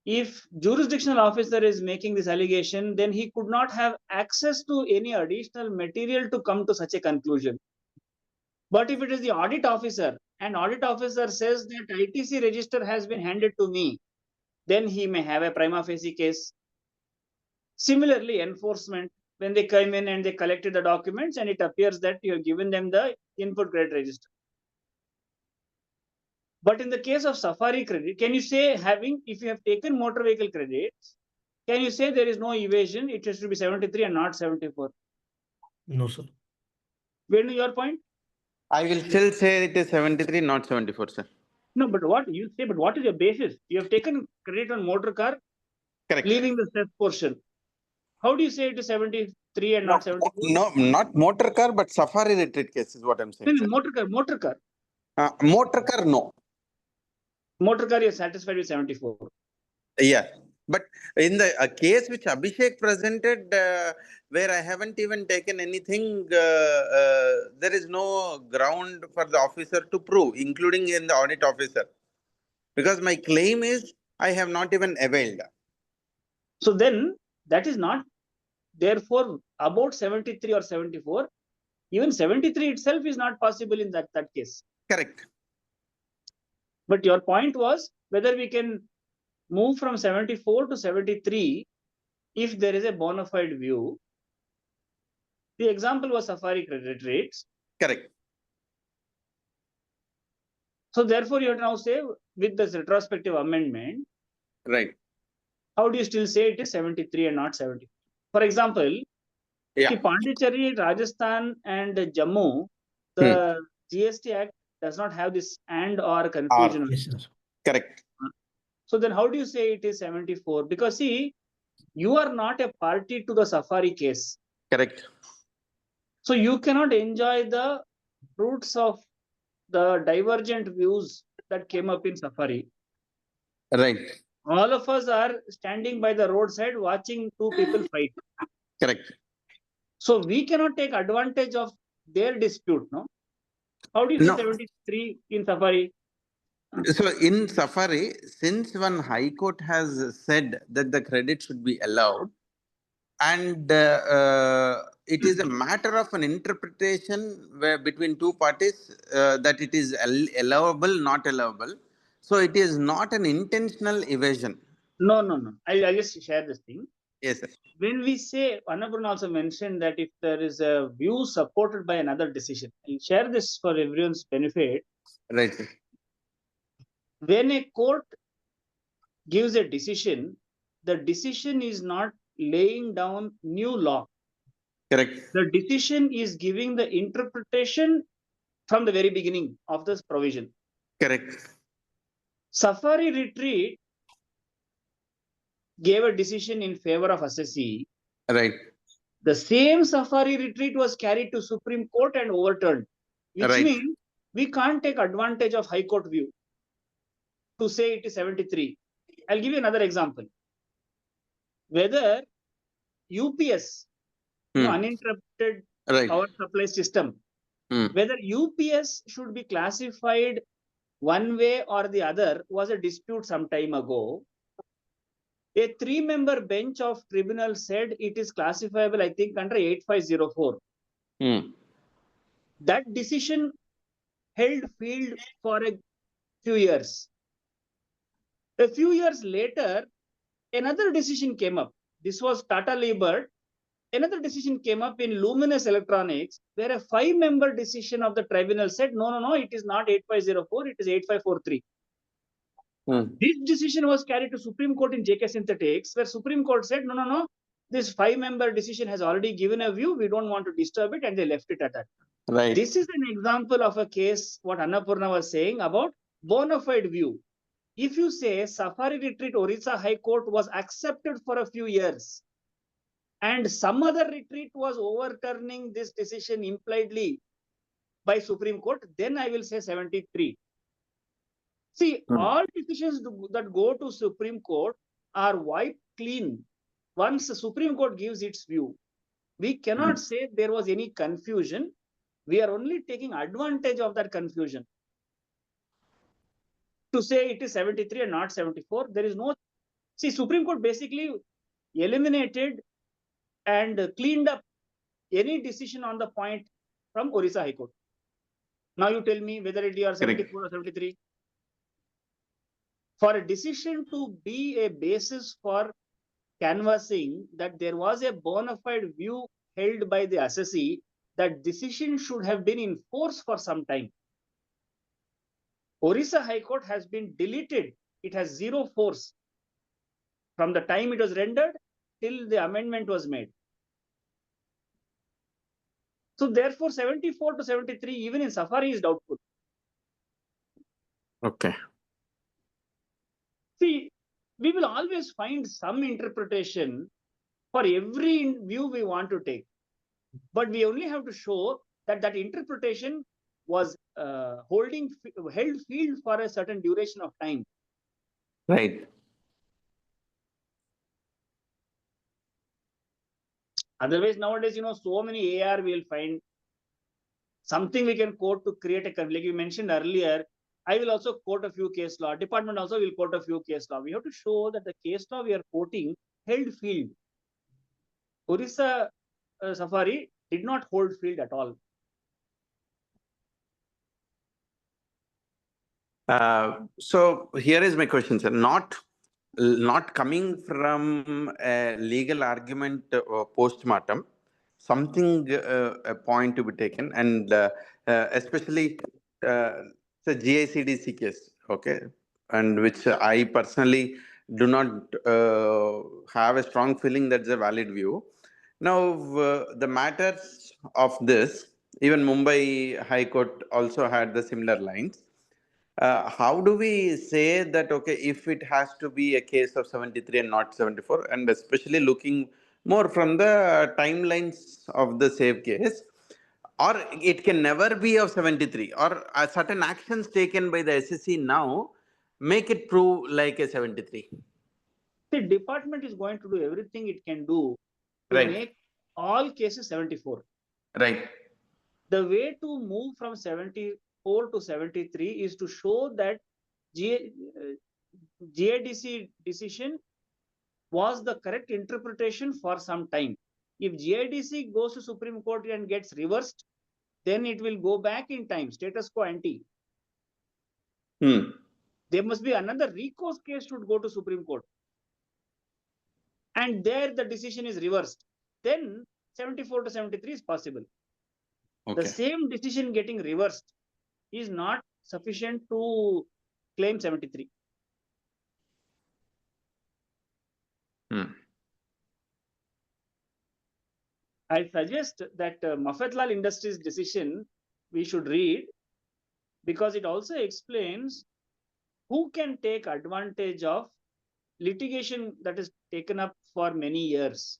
[SPEAKER 2] If jurisdictional officer is making this allegation, then he could not have access to any additional material to come to such a conclusion. But if it is the audit officer and audit officer says that ITC register has been handed to me, then he may have a prima facie case. Similarly, enforcement, when they came in and they collected the documents and it appears that you have given them the input credit register. But in the case of Safari credit, can you say if you have taken motor vehicle credits, can you say there is no evasion? It has to be 73 and not 74.
[SPEAKER 1] No, sir.
[SPEAKER 2] When your point?
[SPEAKER 8] I will still say it is 73, not 74, sir.
[SPEAKER 2] No, but what you say, but what is your basis? You have taken credit on motor car,
[SPEAKER 8] Correct.
[SPEAKER 2] leaving the cess portion. How do you say it is 73 and not 74?
[SPEAKER 8] No, not motor car, but Safari retreat case is what I'm saying.
[SPEAKER 2] No, motor car.
[SPEAKER 8] Motor car, no.
[SPEAKER 2] Motor car, you're satisfied with 74.
[SPEAKER 8] Yeah, but in the case which Abhishek presented, where I haven't even taken anything, there is no ground for the officer to prove, including in the audit officer. Because my claim is, I have not even availed.
[SPEAKER 2] So then, that is not, therefore, about 73 or 74, even 73 itself is not possible in that case.
[SPEAKER 8] Correct.
[SPEAKER 2] But your point was whether we can move from 74 to 73 if there is a bona fide view. The example was Safari credit rates.
[SPEAKER 8] Correct.
[SPEAKER 2] So therefore, you have to now say with this retrospective amendment,
[SPEAKER 8] right?
[SPEAKER 2] How do you still say it is 73 and not 70? For example,
[SPEAKER 8] yeah.
[SPEAKER 2] Pondicherry, Rajasthan, and Jammu, the GST Act does not have this and or confusion.
[SPEAKER 8] Correct.
[SPEAKER 2] So then how do you say it is 74? Because see, you are not a party to the Safari case.
[SPEAKER 8] Correct.
[SPEAKER 2] So you cannot enjoy the fruits of the divergent views that came up in Safari.
[SPEAKER 8] Right.
[SPEAKER 2] All of us are standing by the roadside watching two people fight.
[SPEAKER 8] Correct.
[SPEAKER 2] So we cannot take advantage of their dispute, no? How do you
[SPEAKER 8] No.
[SPEAKER 2] say 73 in Safari?
[SPEAKER 8] So in Safari, since one High Court has said that the credit should be allowed, and it is a matter of an interpretation where between two parties that it is allowable, not allowable. So it is not an intentional evasion.
[SPEAKER 2] No. I'll just share this thing.
[SPEAKER 8] Yes, sir.
[SPEAKER 2] When we say, Annapurna also mentioned that if there is a view supported by another decision, I'll share this for everyone's benefit.
[SPEAKER 8] Right, sir.
[SPEAKER 2] When a court gives a decision, the decision is not laying down new law.
[SPEAKER 8] Correct.
[SPEAKER 2] The decision is giving the interpretation from the very beginning of this provision.
[SPEAKER 8] Correct.
[SPEAKER 2] Safari Retreat gave a decision in favor of assessee.
[SPEAKER 8] Right.
[SPEAKER 2] The same Safari Retreat was carried to Supreme Court and overturned, which
[SPEAKER 8] Right.
[SPEAKER 2] means we can't take advantage of High Court view to say it is 73. I'll give you another example. Whether UPS, uninterrupted
[SPEAKER 8] Right.
[SPEAKER 2] power supply system, whether UPS should be classified one way or the other was a dispute some time ago. A 3-member bench of tribunal said it is classifiable, I think, under 8504. That decision held field for a few years. A few years later, another decision came up. This was Tata Liebert. Another decision came up in Luminous Electronics, where a 5-member decision of the tribunal said, no, it is not 8504, it is 8543. This decision was carried to Supreme Court in JK Synthetics, where Supreme Court said, no, this 5-member decision has already given a view, we don't want to disturb it, and they left it at that.
[SPEAKER 8] Right.
[SPEAKER 2] This is an example of a case, what Annapurna was saying about bona fide view. If you say Safari Retreat Orissa High Court was accepted for a few years, and some other retreat was overturning this decision impliedly by Supreme Court, then I will say 73. See, all decisions that go to Supreme Court are wiped clean once the Supreme Court gives its view. We cannot say there was any confusion. We are only taking advantage of that confusion. To say it is 73 and not 74, there is no... See, Supreme Court basically eliminated and cleaned up any decision on the point from Orissa High Court. Now you tell me whether it is 74 or 73. For a decision to be a basis for canvassing that there was a bona fide view held by the assessee, that decision should have been in force for some time. Orissa High Court has been deleted. It has zero force from the time it was rendered till the amendment was made. So therefore, 74 to 73, even in Safari, is doubtful.
[SPEAKER 8] Okay.
[SPEAKER 2] See, we will always find some interpretation for every view we want to take. But we only have to show that that interpretation was held field for a certain duration of time.
[SPEAKER 8] Right.
[SPEAKER 2] Otherwise, nowadays, so many AR we will find. Something we can quote to create a, like you mentioned earlier, I will also quote a few case law. Department also will quote a few case law. We have to show that the case law we are quoting held field. Orissa Safari did not hold field at all.
[SPEAKER 8] So here is my question, sir. Not coming from a legal argument post-mortem, something a point to be taken, and especially the GICDC case, okay, and which I personally do not have a strong feeling that's a valid view. Now, the matters of this, even Mumbai High Court also had the similar lines. How do we say that, okay, if it has to be a case of 73 and not 74, and especially looking more from the timelines of the save case, or it can never be of 73, or certain actions taken by the SSC now make it prove like a 73.
[SPEAKER 2] The department is going to do everything it can do to
[SPEAKER 8] Right.
[SPEAKER 2] make all cases 74.
[SPEAKER 8] Right.
[SPEAKER 2] The way to move from 74 to 73 is to show that GIDC decision was the correct interpretation for some time. If GIDC goes to Supreme Court and gets reversed, then it will go back in time, status quo ante. There must be another recourse case should go to Supreme Court. And there the decision is reversed. Then 74 to 73 is possible.
[SPEAKER 8] Okay.
[SPEAKER 2] The same decision getting reversed is not sufficient to claim 73. I suggest that Mafetlalal Industries decision we should read, because it also explains who can take advantage of litigation that is taken up for many years.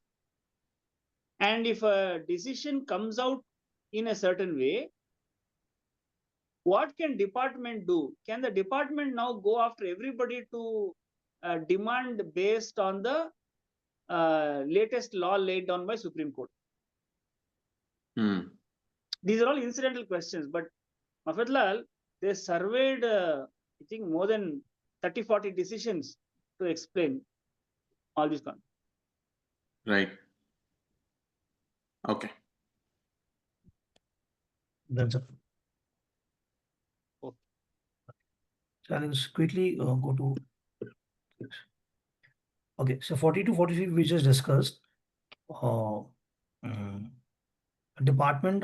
[SPEAKER 2] And if a decision comes out in a certain way, what can department do? Can the department now go after everybody to demand based on the latest law laid down by Supreme Court? These are all incidental questions, but Mafetlalal, they surveyed, I think, more than 30-40 decisions to explain all these concepts.
[SPEAKER 8] Right. Okay.
[SPEAKER 1] That's it.
[SPEAKER 2] Okay.
[SPEAKER 1] So I'll just quickly go to. Okay, so 42, 43 we just discussed. Department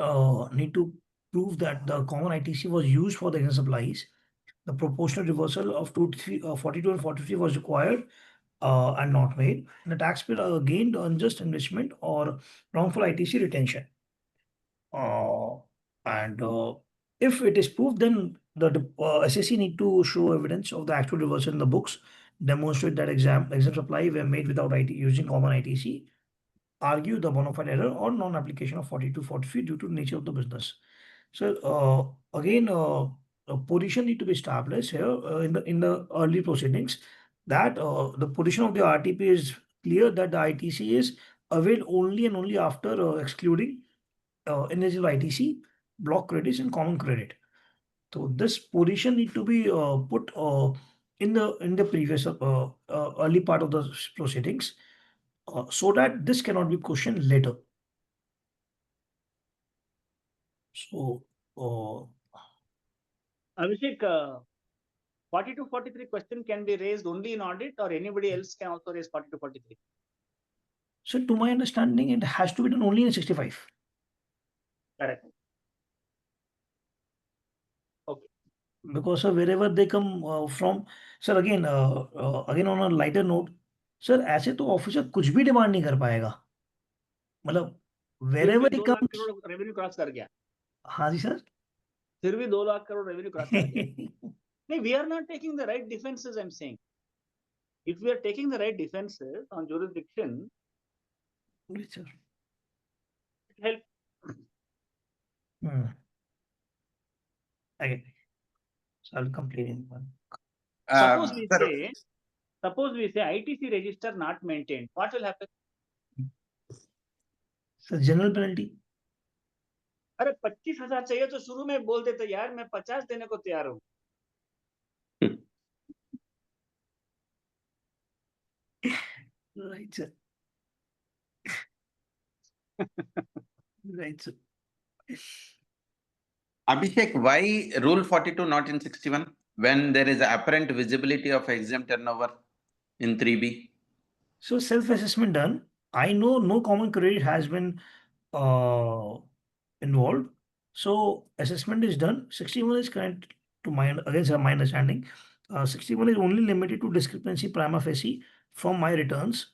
[SPEAKER 1] need to prove that the common ITC was used for the external supplies. The proportional reversal of 42 and 43 was required and not made. And the taxpayer gained unjust enrichment or wrongful ITC retention. If it is proved, then the SSC need to show evidence of the actual reversal in the books, demonstrate that exam supply were made without using common ITC, argue the bona fide error or non-application of 42, 43 due to the nature of the business. So again, a position need to be established here in the early proceedings that the position of the RTP is clear that the ITC is availed only and only after excluding ineligible ITC, block credits and common credit. So this position need to be put in the previous early part of the proceedings so that this cannot be questioned later. So
[SPEAKER 2] Abhishek, 42, 43 question can be raised only in audit, or anybody else can also raise 42, 43?
[SPEAKER 1] So to my understanding, it has to be done only in 65.
[SPEAKER 2] Correct. Okay.
[SPEAKER 1] Because wherever they come from, sir, again on a lighter note, sir, ऐसे तो officer कुछ भी demand नहीं कर पाएगा, मतलब wherever he
[SPEAKER 2] 2 lakh
[SPEAKER 1] comes.
[SPEAKER 2] Crore revenue cross कर गया.
[SPEAKER 1] हाँ जी सर.
[SPEAKER 2] फिर भी 2 लाख करोड़ रेवेन्यू क्रॉस कर गया. No, we are not taking the right defenses, I'm saying. If we are taking the right defenses on jurisdiction,
[SPEAKER 1] Sir.
[SPEAKER 2] it helps.
[SPEAKER 1] Again, so I'll complete in one.
[SPEAKER 2] Suppose we say ITC register not maintained, what will happen?
[SPEAKER 1] So general penalty.
[SPEAKER 2] अरे 25,000 चाहिए तो शुरू में बोल देते यार मैं 50 देने को तैयार हूँ.
[SPEAKER 1] Right, sir. Right, sir.
[SPEAKER 8] Abhishek, why rule 42 not in 61 when there is apparent visibility of exempt turnover in 3B?
[SPEAKER 1] So self-assessment done. I know no common credit has been involved. So assessment is done. 61 is current to my understanding. 61 is only limited to discrepancy prima facie from my returns.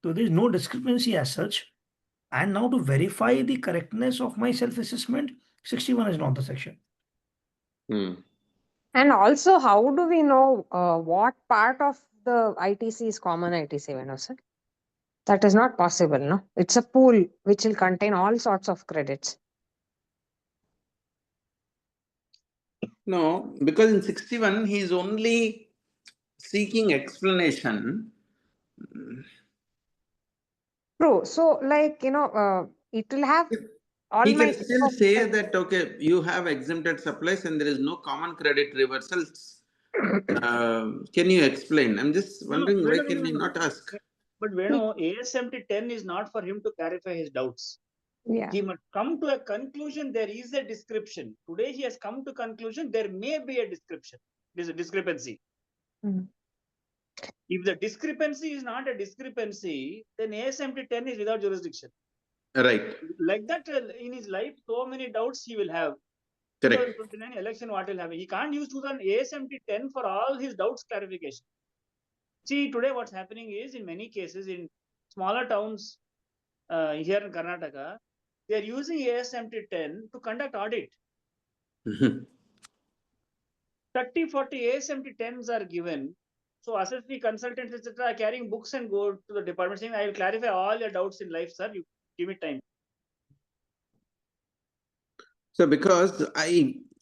[SPEAKER 1] So there is no discrepancy as such. And now to verify the correctness of my self-assessment, 61 is not the section.
[SPEAKER 9] And also, how do we know what part of the ITC is common ITC, Venu sir? That is not possible, no? It's a pool which will contain all sorts of credits.
[SPEAKER 8] No, because in 61 he is only seeking explanation.
[SPEAKER 9] True. So, like, it will have all
[SPEAKER 8] He
[SPEAKER 9] my
[SPEAKER 8] can still say that, okay, you have exempted supplies and there is no common credit reversals. Can you explain? I'm just wondering, why can he not ask?
[SPEAKER 2] But Venu, ASMT 10 is not for him to clarify his doubts.
[SPEAKER 9] Yeah.
[SPEAKER 2] He must come to a conclusion. There is a description. Today he has come to conclusion. There may be a description. There's a discrepancy.
[SPEAKER 9] Mhm.
[SPEAKER 2] If the discrepancy is not a discrepancy, then ASMT 10 is without jurisdiction.
[SPEAKER 8] Right,
[SPEAKER 2] Like that, in his life, so many doubts he will have.
[SPEAKER 8] correct.
[SPEAKER 2] 2029 election, what will happen? He can't use ASMT 10 for all his doubts clarification. See, today what's happening is, in many cases, in smaller towns here in Karnataka, they are using ASMT 10 to conduct audit. 30, 40 ASMT 10s are given. So assessee consultants, etc., are carrying books and go to the department saying, I will clarify all your doubts in life, sir. You give me time.
[SPEAKER 8] So because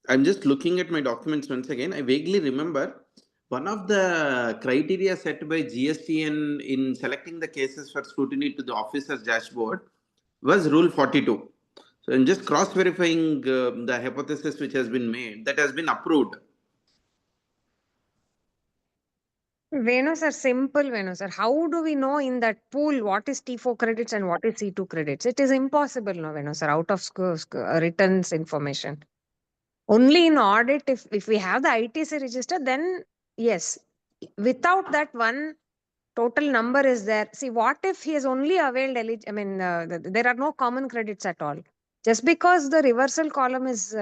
[SPEAKER 8] I'm just looking at my documents once again, I vaguely remember one of the criteria set by GSTN in selecting the cases for scrutiny to the officer's dashboard was Rule 42. So I'm just cross-verifying the hypothesis which has been made, that has been approved.
[SPEAKER 9] Venu sir, simple Venu sir. How do we know in that pool what is T4 credits and what is C2 credits? It is impossible, no, Venu sir, out of returns information. Only in audit, if we have the ITC register, then yes. Without that, one total number is there. See, what if he has only availed, there are no common credits at all. Just because the reversal column is,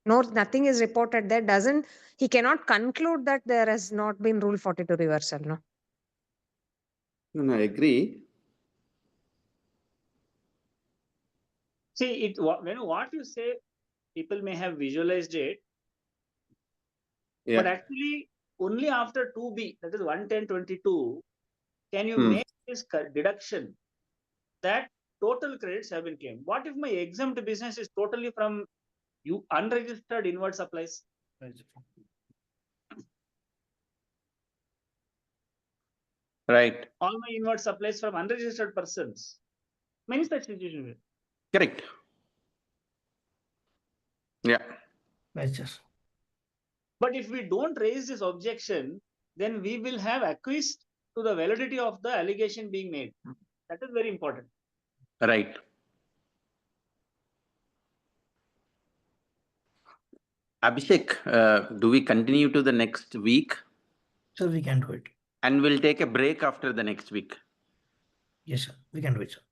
[SPEAKER 9] nothing is reported there, he cannot conclude that there has not been Rule 42 reversal, no?
[SPEAKER 8] No, I agree.
[SPEAKER 2] See, when what you say, people may have visualized it,
[SPEAKER 8] Yeah.
[SPEAKER 2] but actually only after 2B, that is 11022, can you
[SPEAKER 8] Hmm.
[SPEAKER 2] make this deduction that total credits have been claimed. What if my exempt business is totally from unregistered inward supplies?
[SPEAKER 8] Right.
[SPEAKER 2] All my inward supplies from unregistered persons. Many such situations.
[SPEAKER 8] Correct. Yeah.
[SPEAKER 1] Right, yes.
[SPEAKER 2] But if we don't raise this objection, then we will have acquiesced to the validity of the allegation being made. That is very important.
[SPEAKER 8] Right. Abhishek, do we continue to the next week?
[SPEAKER 1] Sir, we can do it.
[SPEAKER 8] And we'll take a break after the next week.
[SPEAKER 1] Yes, sir. We can do it, sir.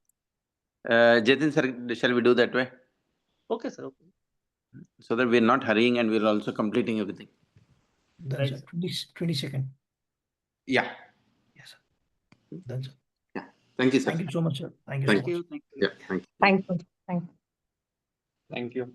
[SPEAKER 8] Jatin sir, shall we do that way?
[SPEAKER 2] Okay, sir. Okay.
[SPEAKER 8] So that we're not hurrying and we're also completing everything.
[SPEAKER 1] Done,
[SPEAKER 2] Right,
[SPEAKER 1] sir.
[SPEAKER 2] sir.
[SPEAKER 1] 22nd.
[SPEAKER 8] Yeah.
[SPEAKER 1] Yes, sir. Done, sir.
[SPEAKER 8] Yeah. Thank you, sir.
[SPEAKER 1] Thank you so much, sir. Thank you
[SPEAKER 8] Thank
[SPEAKER 1] so much.
[SPEAKER 2] Thank you.
[SPEAKER 8] Yeah. Thank you.
[SPEAKER 9] Thank you. Thank you.
[SPEAKER 2] Thank you.